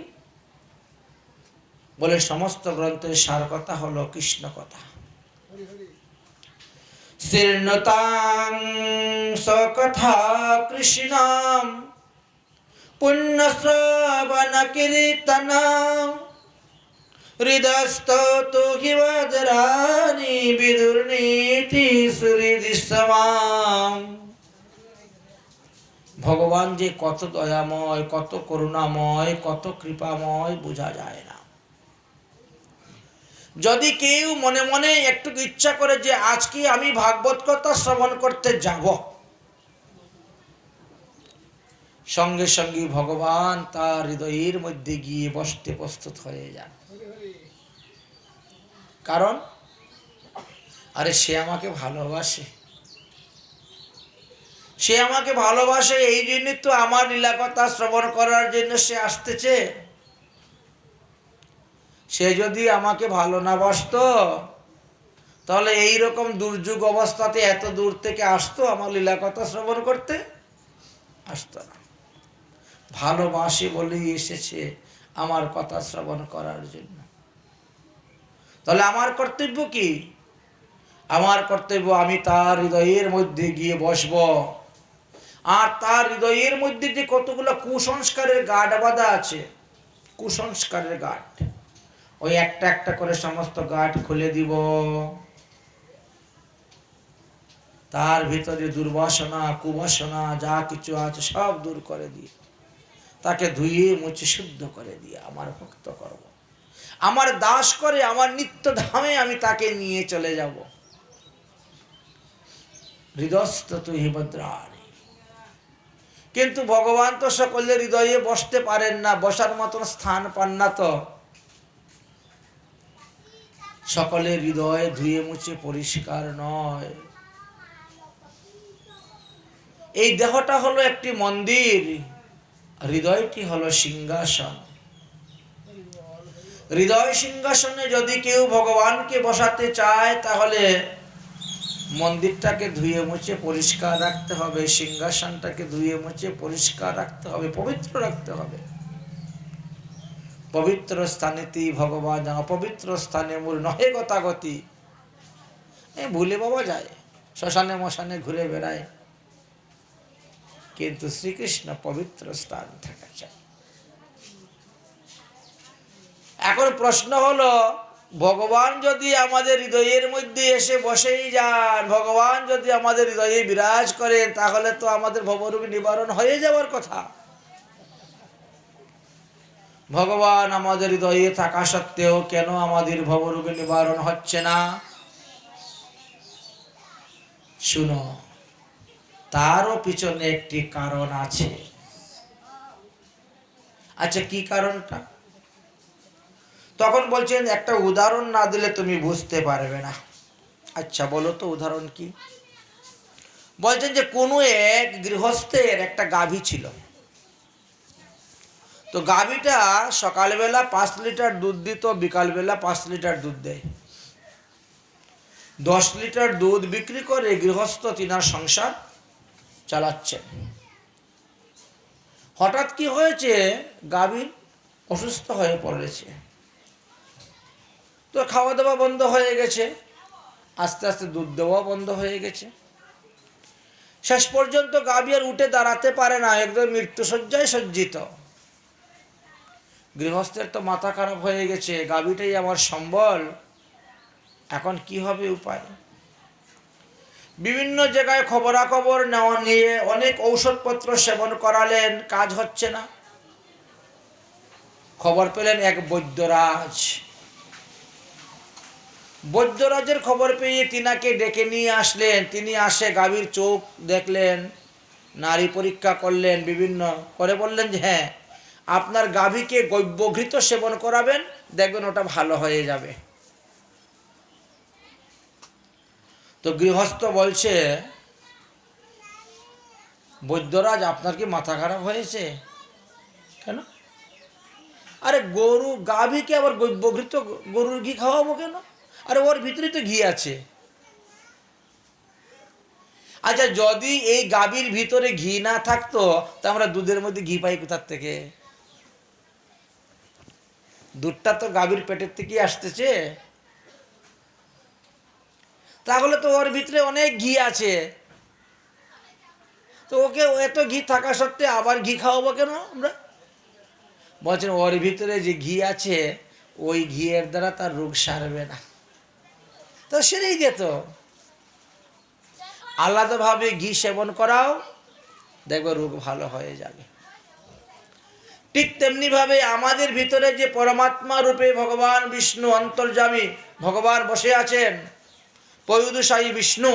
বলে সমস্ত গ্রন্থের সার কথা হলো কৃষ্ণ কথা। শীর্ণতাং সকথা কৃষ্ণাম পুণ্যশ্রবণ কীর্তনাম হৃদস্ততো হিবদরানি বিদুর্নীতি সুহৃদিসমাম। ভগবান যে কত দয়াময়, কত করুণাময়, কত কৃপাময় বোঝা যায় না। যদি কেউ মনে মনে একটু ইচ্ছা করে যে আজকে আমি ভাগবত কথা শ্রবণ করতে যাব, সঙ্গে সঙ্গে ভগবান তার হৃদয়ের মধ্যে গিয়ে বসতে প্রস্তুত হয়ে যান। কারণ আরে সে আমাকে ভালোবাসে, সে আমাকে ভালোবাসে, এই জন্য তো আমার লীলা কথা শ্রবণ করার জন্য সে আসতেছে। সে যদি আমাকে ভালো না বাসতো তাহলে এই রকম দুর্যোগ অবস্থাতে এত দূর থেকে আসতো আমার লীলা কথা শ্রবণ করতে? আসতো না। ভালোবাসে বলেই এসেছে আমার কথা শ্রবণ করার জন্য। তাহলে আমার কর্তব্য কি? আমার কর্তব্য আমি তার হৃদয়ের মধ্যে গিয়ে বসব। আর তার হৃদয়ের মধ্যে যে কতগুলো কুসংস্কারের গাঁট বাঁধা আছে, কুসংস্কারের গাঁট, ওই একটা একটা করে সমস্ত গাঁট খুলে দিব। তার ভিতরে দুর্বাসনা কুবাসনা যা কিছু আছে সব দূর করে দিয়ে তাকে ধুয়ে মুছে শুদ্ধ করে দিয়ে আমার ভক্ত করব, আমার দাস করে আমার নিত্য ধামে আমি তাকে নিয়ে চলে যাব। হৃদয়স্থ তুই ভদ্রাণী। কিন্তু ভগবান তো সকলের হৃদয়ে বসতে পারেন না, বসার মতন স্থান পান না। তো সকলের হৃদয় ধুয়ে মুছে পরিষ্কার নয়। এই দেহটা হলো একটি মন্দির, হৃদয়টি হলো সিংহাসন। হৃদয় সিংহাসনে যদি কেউ ভগবানকে বসাতে চায় তাহলে মন্দিরটাকে ধুয়ে মুছে পরিষ্কার রাখতে হবে, সিংহাসনটাকে ধুয়ে মুছে পরিষ্কার রাখতে হবে, পবিত্র রাখতে হবে। পবিত্র স্থানেতি ভগবান, অপবিত্র স্থানে মূল নহে গতাগতি। ভুলে পাওয়া যায়, শ্মশানে মশানে ঘুরে বেড়ায়, কিন্তু শ্রীকৃষ্ণ পবিত্র স্থান থাকা চাই। এখন প্রশ্ন হলো, ভগবান যদি আমাদের হৃদয়ের মধ্যে এসে বসেই যান, ভগবান যদি আমাদের হৃদয়ে বিরাজ করেন, তাহলে তো আমাদের ভবরোগ নিবারণ হয়ে যাওয়ার কথা। ভগবান আমাদের হৃদয়ে থাকা সত্ত্বেও কেন আমাদের ভবরোগ নিবারণ হচ্ছে না? শুনো, তারও পিছনে একটি কারণ আছে। আচ্ছা, কি কারণটা? তখন বলছেন, একটা উদাহরণ না দিলে তুমি বুঝতে পারবে না। আচ্ছা বলো তো উদাহরণ কি? বলছেন যে কোনো এক গৃহস্থের একটা গাভী ছিল। তো গাভীটা সকালবেলা 5 লিটার দুধ দিত, বিকালবেলা 5 লিটার দুধ দেয়। 10 লিটার দুধ বিক্রি করে গৃহস্থ তিনার সংসার চালাচ্ছেন। হঠাৎ কি হয়েছে, গাভী অসুস্থ হয়ে পড়েছে। তো খাওয়া দাওয়া বন্ধ হয়ে গেছে, আস্তে আস্তে দুধ দেওয়া বন্ধ হয়ে গেছে। শেষ পর্যন্ত গাভী আর উঠে দাঁড়াতে পারে না, একদম মৃত্যুশয্যায় সজ্জিত। গৃহস্থের তো মাথা খারাপ হয়ে গেছে, গাভীটাই আমার সম্বল, এখন কি হবে উপায়? বিভিন্ন জায়গায় খবরাখবর নেওয়া নিয়ে অনেক ঔষধপত্র সেবন করালেন, কাজ হচ্ছে না। খবর পেলেন এক বৈদ্যরাজ। বৈদ্যরাজের খবর পেয়ে তিনাকে ডেকে নিয়ে আসলেন। তিনি আসে গাভীর চোখ দেখলেন, নারী পরীক্ষা করলেন, বিভিন্ন করে বললেন যে হ্যাঁ, আপনার গাভীকে গব্যঘৃত সেবন করাবেন, দেখবেন ওটা ভালো হয়ে যাবে। তো গৃহস্থ বলছে, বৈদ্যরাজ আপনার কি মাথা খারাপ হয়েছে? কেন? আরে গরু, গাভীকে আবার গব্যঘৃত গরুর ঘি খাওয়াবো কেন? আরে ওর ভিতরে তো ঘি আছে। আচ্ছা, যদি এই গাভীর ভিতরে ঘি না থাকতো তা আমরা দুধের মধ্যে ঘি পাই কোথার থেকে? দুধটা তো গাভীর পেটের থেকেই আসতেছে। তাহলে তো ওর ভিতরে অনেক ঘি আছে। তো ওকে এত ঘি থাকা সত্ত্বে আবার ঘি খাওয়াবো কেন আমরা? বলছেন ওর ভিতরে যে ঘি আছে, ওই ঘিয়ের দ্বারা তার রোগ সারবে না, তো সেরেই যেত। আলাদাভাবে ঘি সেবন করাও, দেখবে রোগ ভালো হয়ে যাবে। ঠিক তেমনিভাবে আমাদের ভিতরে যে পরমাত্মা রূপে ভগবান বিষ্ণু অন্তর্যামী ভগবান বসে আছেন, পয়ুদুষায়ী বিষ্ণু,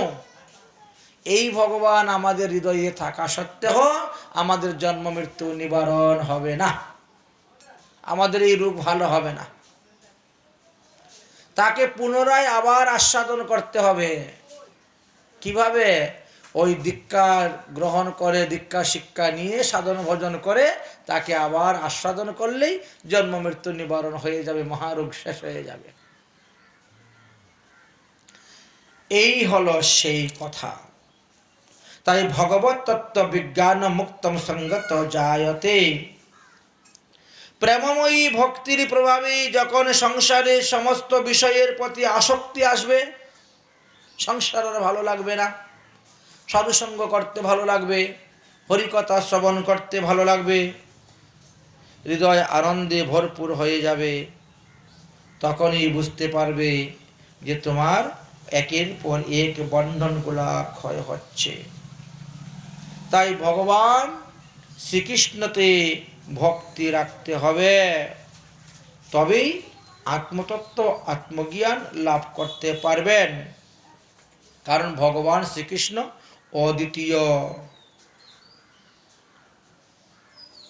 এই ভগবান আমাদের হৃদয়ে থাকা সত্ত্বেও আমাদের জন্ম মৃত্যু নিবারণ হবে না, আমাদের এই রোগ ভালো হবে না। তাকে পুনরায় আবার আস্বাদন করতে হবে। কিভাবে? ওই দীক্ষা গ্রহণ করে, দীক্ষা শিক্ষা নিয়ে সাধন ভজন করে তাকে আবার আস্বাদন করলেই জন্ম মৃত্যু নিবারণ হয়ে যাবে, মহারোগ শেষ হয়ে যাবে। এই হলো সেই কথা। তাই ভগবত তত্ত্ব বিজ্ঞান মুক্তম সঙ্গত জায়তে। প্রেমময়ী ভক্তির প্রভাবে যখন সংসারে সমস্ত বিষয়ের প্রতি আসক্তি আসবে, সংসার আর ভালো লাগবে না, সাধুসঙ্গ করতে ভালো লাগবে, হরিকথা শ্রবণ করতে ভালো লাগবে, হৃদয় আনন্দে ভরপুর হয়ে যাবে। তখনই বুঝতে পারবে যে তোমার একের পর এক বন্ধনগুলা ক্ষয় হচ্ছে। তাই ভগবান শ্রীকৃষ্ণতে ভক্তি রাখতে হবে, তবেই আত্মতত্ত্ব আত্মজ্ঞান লাভ করতে পারবেন। কারণ ভগবান শ্রীকৃষ্ণ অদ্বিতীয়,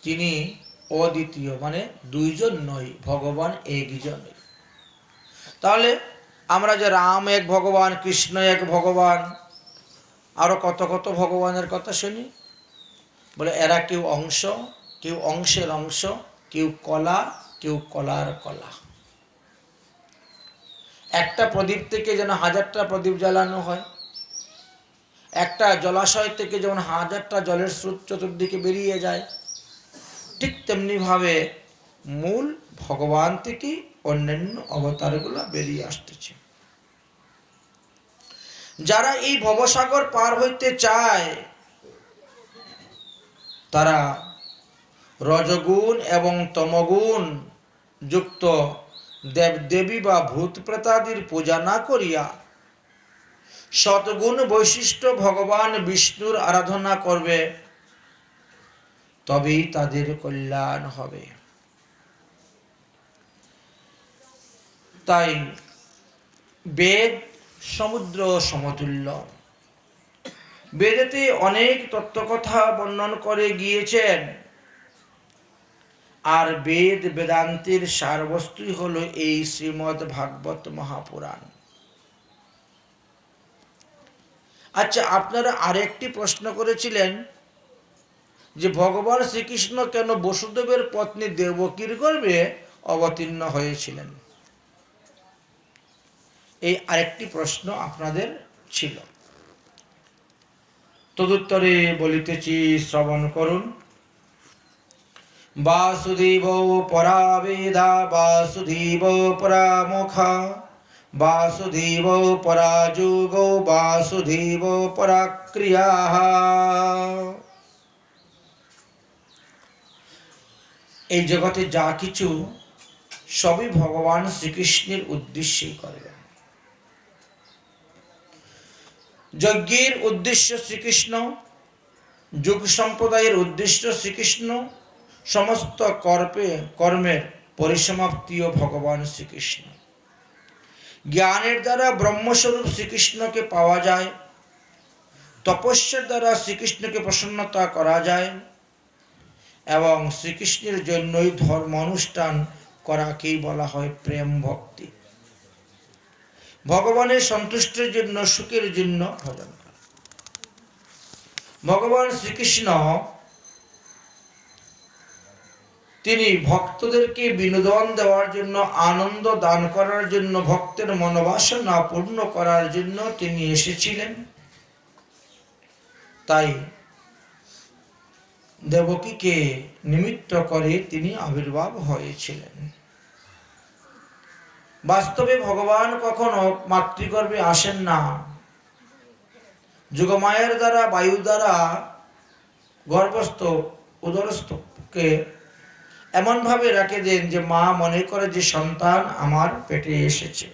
তিনি অদ্বিতীয় মানে দুইজন নয়, ভগবান একজনই। তাহলে আমরা যে রাম এক ভগবান, কৃষ্ণ এক ভগবান, আরো কত কত ভগবানের কথা শুনি, বলে এরা কেউ অংশ, কেউ অংশের অংশ, কেউ কলা, কেউ কলার কলা। একটা প্রদীপ থেকে যেন হাজারটা প্রদীপ জ্বালানো হয়, একটা জলাশয় থেকে যেমন হাজারটা জলের স্রোত চতুর্দিকে বেরিয়ে যায়, ঠিক তেমনি ভাবে মূল ভগবান থেকে অন্যান্য অবতারগুলো বেরিয়ে আসতেছে। যারা এই ভবসাগর পার হইতে চায় তারা রজগুণ এবং তমগুণ যুক্ত দেবদেবী বা ভূত প্রেতাদির পূজা না করিয়া সৎগুণ বৈশিষ্ট্য ভগবান বিষ্ণুর আরাধনা করবে, তবেই তাদের কল্যাণ হবে। তাই বেদ সমুদ্র সমতুল্য, বেদেতে অনেক তত্ত্বকথা বর্ণন করে গিয়েছেন, আর বেদ বেদান্তের সারবস্তুই হলো এই শ্রীমদ্ ভাগবত মহাপুরাণ। আচ্ছা, আপনারা আরেকটি প্রশ্ন করেছিলেন যে ভগবান শ্রীকৃষ্ণ কেন বসুদেবের পত্নী দেবকীর গর্ভে অবতীর্ণ হয়েছিলেন? এই আরেকটি প্রশ্ন আপনাদের ছিল, তদুত্তরে বলিতেছি, শ্রবণ করুন। বাসুদেব পরা বেদা বাসুদেব পরা মুখা বাসুদেব পরা যোগ বাসুদেব পরা ক্রিয়া। এই জগতে যা কিছু সবই ভগবান শ্রীকৃষ্ণের উদ্দেশ্যেই করবেন। যজ্ঞের উদ্দেশ্য শ্রীকৃষ্ণ, যুগ সম্প্রদায়ের উদ্দেশ্য শ্রীকৃষ্ণ, সমস্ত কর্মের পরিসমাপ্তিও ভগবান শ্রীকৃষ্ণ। জ্ঞানের দ্বারা ব্রহ্মস্বরূপ শ্রীকৃষ্ণকে পাওয়া যায়, তপস্যার দ্বারা শ্রীকৃষ্ণকে প্রসন্নতা করা যায়, এবং শ্রীকৃষ্ণের জন্যই ধর্ম অনুষ্ঠান করাকেই বলা হয় প্রেম ভক্তি। ভগবানের সন্তুষ্টির জন্য, সুখের জন্য ভজন করা। ভগবান শ্রীকৃষ্ণ তিনি ভক্তদেরকে বিনোদন দেওয়ার জন্য, আনন্দ দান করার জন্য, ভক্তের মনোবাসনা পূর্ণ করার জন্য তিনি এসেছিলেন। তাই দেবকীকে নিমিত্ত করে তিনি আবির্ভাব হয়েছিলেন। বাস্তবে ভগবান কখনো মাতৃগর্ভে আসেন না, যোগমায়ের দ্বারা, বায়ু দ্বারা গর্ভস্থ উদরস্থকে এমন ভাবে রাখে দেন যে মা মনে করে যে সন্তান আমার পেটে এসেছে।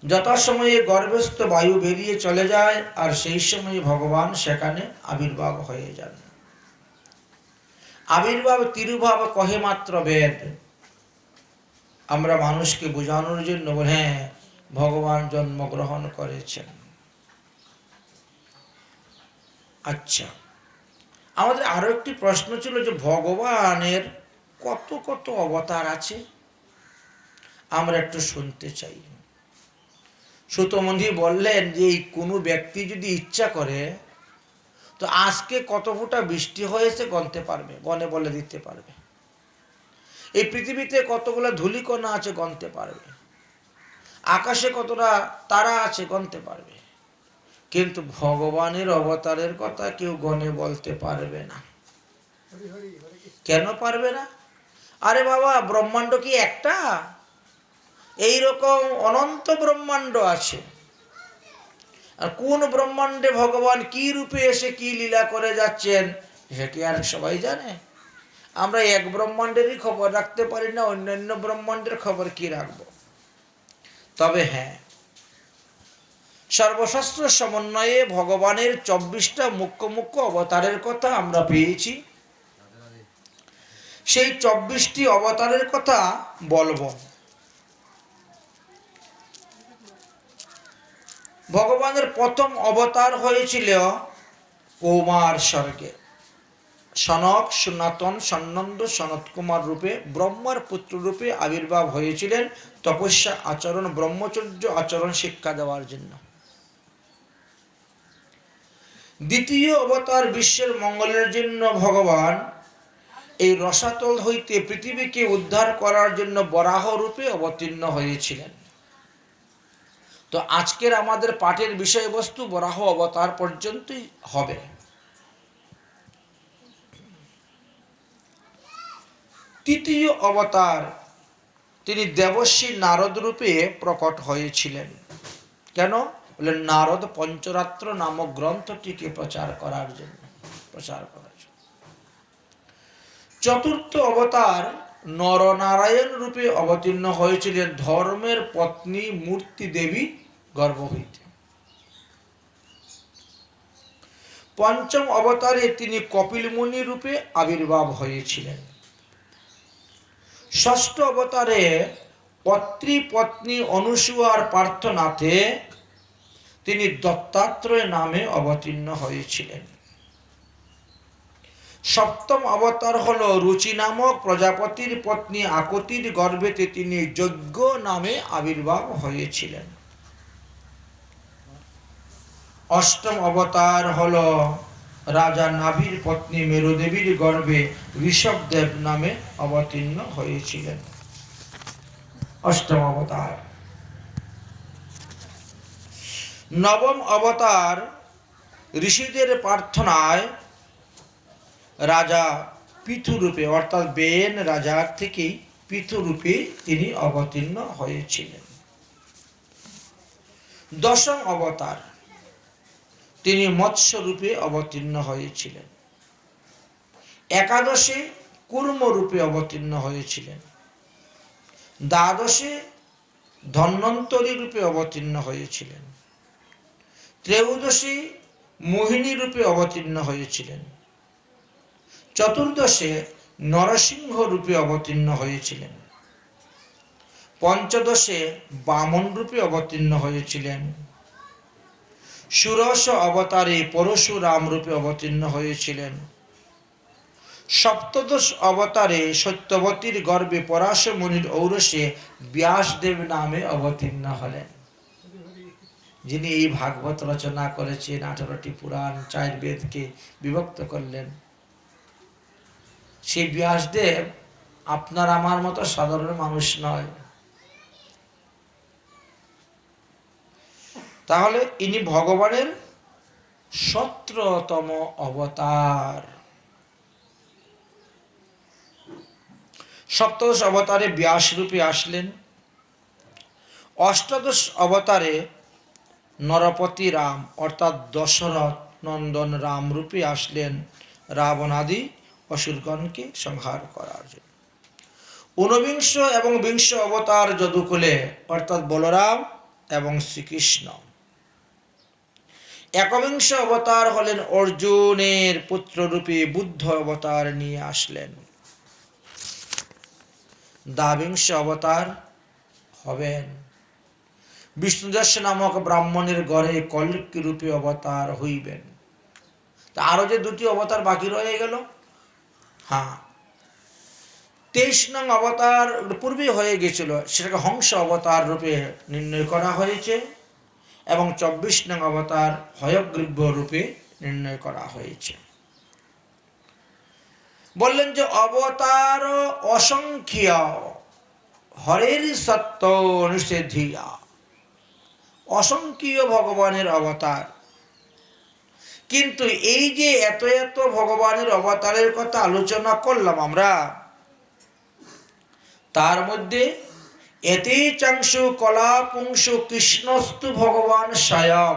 যথাসময়ে গর্ভস্থ বায়ু বেরিয়ে চলে যায়, আর সেই সময়ে ভগবান সেখানে আবির্ভাব হয়ে যান। আবির্ভাব তিরুভাব কহে মাত্র বেদ। আমরা মানুষকে বোঝানোর জন্য বলে হ্যাঁ ভগবান জন্মগ্রহণ করেছেন। আচ্ছা, আমাদের আরো একটি প্রশ্ন ছিল যে ভগবানের কত কত অবতার আছে, আমরা একটু শুনতে চাই। সুতমন্ধি বললেন যে এই কোনো ব্যক্তি যদি ইচ্ছা করে তো আজকে কত ফোঁটা বৃষ্টি হয়েছে গণতে পারবে, গণে বলে দিতে পারবে। এই পৃথিবীতে কতগুলো ধূলিকণা আছে গণতে পারবে, আকাশে কতটা তারা আছে গণতে পারবে, কিন্তু ভগবানের অবতারের কথা কেউ গণে বলতে পারবে না। কেন পারবে না? আরে বাবা, ব্রহ্মাণ্ড কি একটা? এই রকম অনন্ত ব্রহ্মাণ্ড আছে, আর কোন ব্রহ্মাণ্ডে ভগবান কি রূপে এসে কি লীলা করে যাচ্ছেন সে কি আর সবাই জানে? আমরা এক ব্রহ্মাণ্ডেরই খবর রাখতে পারি না, অন্যান্য ব্রহ্মাণ্ডের খবর কি রাখবো? তবে হ্যাঁ, সর্বশাস্ত্র সমন্বয়ে ভগবানের 24টা মুখ্য মুখ্য অবতারের কথা আমরা পেয়েছি। সেই 24টি অবতারের কথা বলবো। ভগবানের প্রথম অবতার হয়েছিল কৌমার স্বর্গে। সনক, সনাতন, সনন্দ, সনত কুমার রূপে ব্রহ্মার পুত্র রূপে আবির্ভাব হয়েছিলেন তপস্যা আচরণ, ব্রহ্মচর্য আচরণ শিক্ষা দেওয়ার জন্য। দ্বিতীয় অবতার বিশ্বের মঙ্গলের জন্য ভগবান এই রসাতল হইতে পৃথিবীকে উদ্ধার করার জন্য বরাহ রূপে অবতীর্ণ হয়েছিলেন। তো আজকের আমাদের পাঠের বিষয়বস্তু বরাহ অবতার পর্যন্তই হবে। তৃতীয় অবতার তিনি দেবর্ষি নারদ রূপে প্রকট হয়েছিলেন। কেন? বলে নারদ পঞ্চরাত্র নামক গ্রন্থটিকে প্রচার করার জন্য। চতুর্থ অবতার নরনারায়ণ রূপে অবতীর্ণ হয়েছিলেন ধর্মের পত্নী মূর্তি দেবী গর্ভ হইতে। পঞ্চম অবতারে তিনি কপিল মুনি রূপে আবির্ভাব হয়েছিলেন। ষষ্ঠ অবতারে পত্নী পত্নী অনুসূয়ার প্রার্থনাতে তিনি দত্তাত্রেয় নামে অবতীর্ণ হয়েছিলেন। সপ্তম অবতার হল রুচি নামক প্রজাপতির পত্নী আকতির গর্ভেতে তিনি যজ্ঞ নামে আবির্ভাব হয়েছিলেন। অষ্টম অবতার হল রাজা নাভির পত্নী মেরুদেবীর গর্ভে ঋষভদেব নামে অবতীর্ণ হয়েছিলেন। অষ্টম অবতার। নবম অবতার ঋষিদের প্রার্থনায় রাজা পৃথু রূপে অর্থাৎ বেন রাজার থেকে পৃথু রূপে তিনি অবতীর্ণ হয়েছিলেন। দশম অবতার তিনি মৎস্য রূপে অবতীর্ণ হয়েছিলেন। একাদশে কুর্ম রূপে অবতীর্ণ হয়েছিলেন। দ্বাদশে ধন্বন্তরী রূপে অবতীর্ণ হয়েছিলেন। ত্রয়োদশে মোহিনী রূপে অবতীর্ণ হয়েছিলেন। চতুর্দশে নরসিংহ রূপে অবতীর্ণ হয়েছিলেন। পঞ্চদশে বামন রূপে অবতীর্ণ হয়েছিলেন। ষোড়শ অবতারে পরশুরাম রূপে অবতীর্ণ হয়েছিলেন। সপ্তদশ অবতারে সত্যবতীর গর্ভে পরাশ মুনির ঔরসে ব্যাসদেব নামে অবতীর্ণ হলেন, যিনি এই ভাগবত রচনা করেছেন। 18টি পুরাণ 4 বেদকে বিভক্ত করলেন। সেই ব্যাসদেব আপনার আমার মতো সাধারণ মানুষ নয়। তাহলে ইনি ভগবানের 17তম অবতার। সপ্তদশ অবতারে ব্যাস রূপে আসলেন। অষ্টাদশ অবতারে নরপতি রাম অর্থাৎ দশরথ নন্দন রাম রূপে আসলেন রাবণ আদি অসুরগণকে সংহার করার জন্য। 19 এবং 20 অবতার যদুকুলে অর্থাৎ বলরাম এবং শ্রীকৃষ্ণ। 21 অবতার হলেন অর্জুনের পুত্র রূপে বুদ্ধ অবতার নিয়ে আসলেন। 22 অবতার হবেন বিষ্ণুদাস নামক ব্রাহ্মণের ঘরে কল্কি রূপে অবতার হইবেন। তা আরো যে 2টি অবতার বাকি রয়ে গেল, হ্যাঁ 23 নং অবতার পূর্বে হয়ে গেছিল, সেটাকে হংস অবতার রূপে নির্ণয় করা হয়েছে এবং 24 নং অবতার হয়গ্রীব রূপে নির্ণয় করা হয়েছে। বললেন যে অবতার অসংখ্য হরের সত্য নিষেধিয়া। অসংখ্য ভগবানের অবতার, কিন্তু এই যে এত এত ভগবানের অবতারের কথা আলোচনা করলাম আমরা, তার মধ্যে এতে চাংশু কলা পুংশু কৃষ্ণস্তু ভগবান স্বয়ং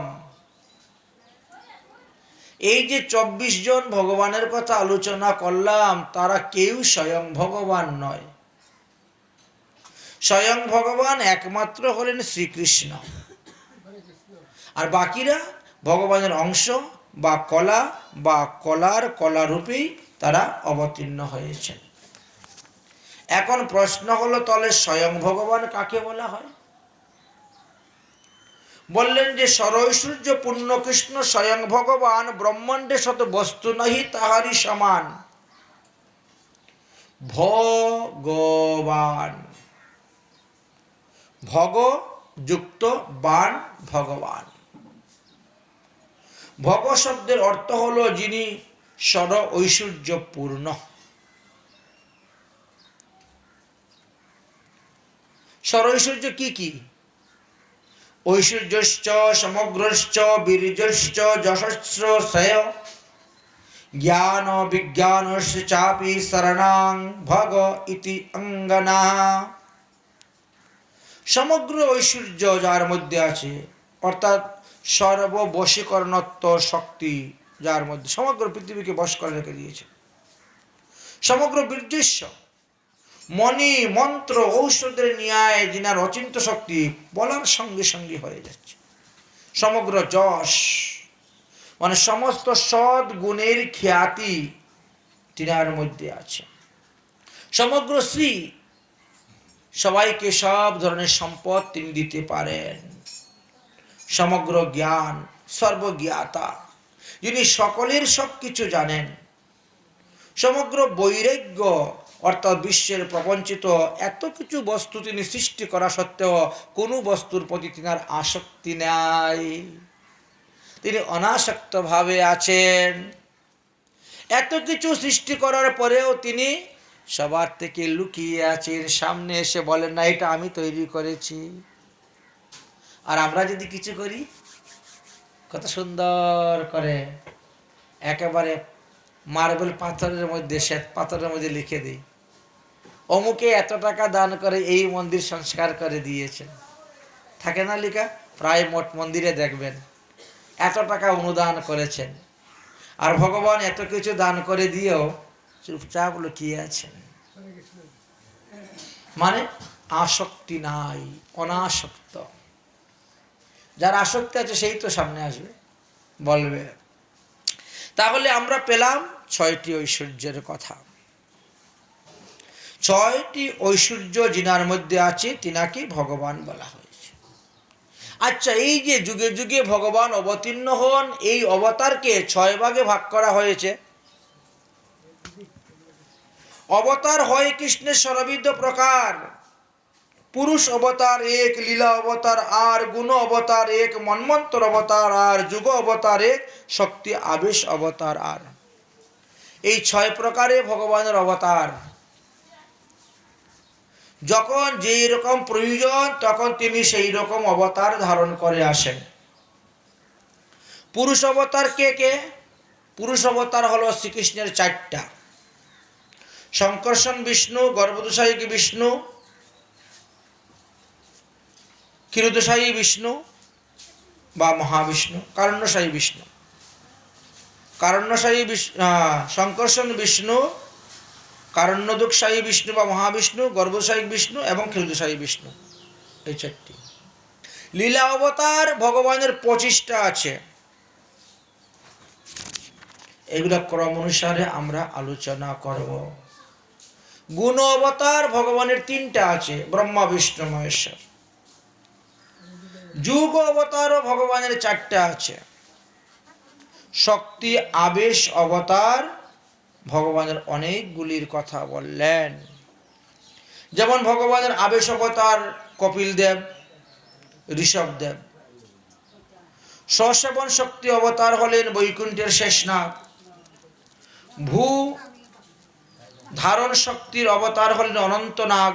এই যে 24 জন ভগবানের কথা আলোচনা করলাম, তারা কেউ স্বয়ং ভগবান নয়। স্বয়ং ভগবান একমাত্র হলেন শ্রীকৃষ্ণ, আর বাকিরা ভগবানের অংশ বা কলা বা কলার কলারূপেই তারা অবতীর্ণ হয়েছেন। এখন প্রশ্ন হলো, তাহলে স্বয়ং ভগবান কাকে বলা হয়? বললেন যে সরৈশ্বর্য পূর্ণকৃষ্ণ স্বয়ং ভগবান, ব্রহ্মাণ্ডে শত বস্তু নাহি তাহারি সমান। ভগবান, ভগ যুক্ত বান ভগবান। ভগ শব্দের অর্থ হলো যিনি সর ঐশ্বর্য পূর্ণ। সরৈশ্বর্য কি কি? ঐশ্বর্যশ্চ সমগ্রশ্চ বীর্যশ্চ যশস্র শ্রেয় জ্ঞান বিজ্ঞানশ্চ চাপি শরণাং ভগ ইতি অঙ্গনা। সমগ্র ঐশ্বর্য যার মধ্যে আছে, অর্থাৎ সর্ববশীকরণত্ব শক্তি যার মধ্যে সমগ্র পৃথিবীকে বশ করে রেখে দিয়েছে। সমগ্র বীর্যস্য, মণি মন্ত্র ঔষধের ন্যায় যিনার অচিন্ত শক্তি বলার সঙ্গে সঙ্গে হয়ে যাচ্ছে। সমগ্র যশ মানে সমস্ত সৎ গুণের খ্যাতি তিনার মধ্যে আছে। সমগ্র শ্রী, সবাইকে সব ধরনের সম্পদ তিনি দিতে পারেন। সমগ্র জ্ঞান, সর্বজ্ঞাতা, যিনি সকলের সব কিছু জানেন। সমগ্র বৈরাগ্য, অর্থাৎ বিশ্বের প্রপঞ্চিত এত কিছু বস্তু তিনি সৃষ্টি করা সত্ত্বেও কোনো বস্তুর প্রতি তিনার আসক্তি নাই, তিনি অনাসক্তভাবে আছেন। এত কিছু সৃষ্টি করার পরেও তিনি সবার থেকে লুকিয়ে আছেন, সামনে এসে বলেন না এটা আমি তৈরি করেছি। আর আমরা যদি কিছু করি, কত সুন্দর করে একেবারে মার্বেল পাথরের মধ্যে, শ্বেত পাথরের মধ্যে লিখে দিই, অমুকে এত টাকা দান করে এই মন্দির সংস্কার করে দিয়েছেন। থাকে না লেখা? প্রায় মোট মন্দিরে দেখবেন এত টাকা অনুদান করেছেন। আর ভগবান এত কিছু দান করে দিয়েও চুপচাপ লুকিয়ে আছেন। মানে আসক্তি নাই, অনাসক্ত। যার আসক্তি আছে সেই তো সামনে আসবে, বলবে। তাহলে আমরা পেলাম 6টি ঐশ্বর্যের কথা। 6টি ঐশ্বর্য যিনার মধ্যে আছে তিনাকে ভগবান বলা হয়েছে। আচ্ছা, এই যে যুগে যুগে ভগবান অবতীর্ণ হন, এই অবতারকে 6 ভাগে ভাগ করা হয়েছে। অবতার হয় কৃষ্ণের সর্ববিধ প্রকার। পুরুষ অবতার এক, লীলা অবতার আর, গুণ অবতার এক, মন্বন্তর অবতার আর, যুগ অবতার এক, শক্তি আবেশ অবতার আর। এই 6 প্রকারে ভগবানের অবতার। যখন যেই রকম প্রয়োজন তখন তিনি সেই রকম অবতার ধারণ করে আসেন। পুরুষ অবতার কে কে? পুরুষ অবতার হলো শ্রীকৃষ্ণের 4টা: শঙ্কর্ষণ বিষ্ণু, গর্ভদোষায়ী বিষ্ণু, ক্ষীরোদশায়ী বিষ্ণু বা মহাবিষ্ণু, কারণ্যশায়ী বিষ্ণু। কারণ্যশায়ী শঙ্কর্ষণ বিষ্ণু, কারণ্যদোষায়ী বিষ্ণু বা মহাবিষ্ণু, গর্ভদোষায়ী বিষ্ণু এবং ক্ষীরোদশায়ী বিষ্ণু, এই 4টি। লীলা অবতার ভগবানের 25টা আছে। এগুলো ক্রম অনুসারে আমরা আলোচনা করব। গুণ অবতার ভগবানের 3টা আছে, ব্রহ্মা বিষ্ণু মহেশ্বর। যুগ অবতারও ভগবানের 4টা আছে। শক্তি আবেশ অবতার ভগবানের অনেকগুলির কথা বললেন। যেমন ভগবানের আবেশ অবতার কপিল দেব, ঋষভদেব। স্বসেবন শক্তি অবতার হলেন বৈকুণ্ঠের শেষনাগ। ভূ ধারণ শক্তির অবতার হলেন অনন্তনাগ।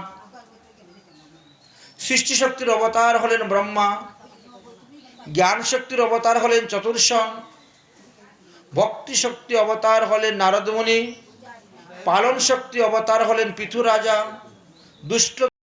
সৃষ্টি শক্তির অবতার হলেন ব্রহ্মা। জ্ঞান শক্তির অবতার হলেন চতুর্ষণ। ভক্তি শক্তি অবতার হলেন নারদমুনি। পালন শক্তি অবতার হলেন পৃথু রাজা। দুষ্ট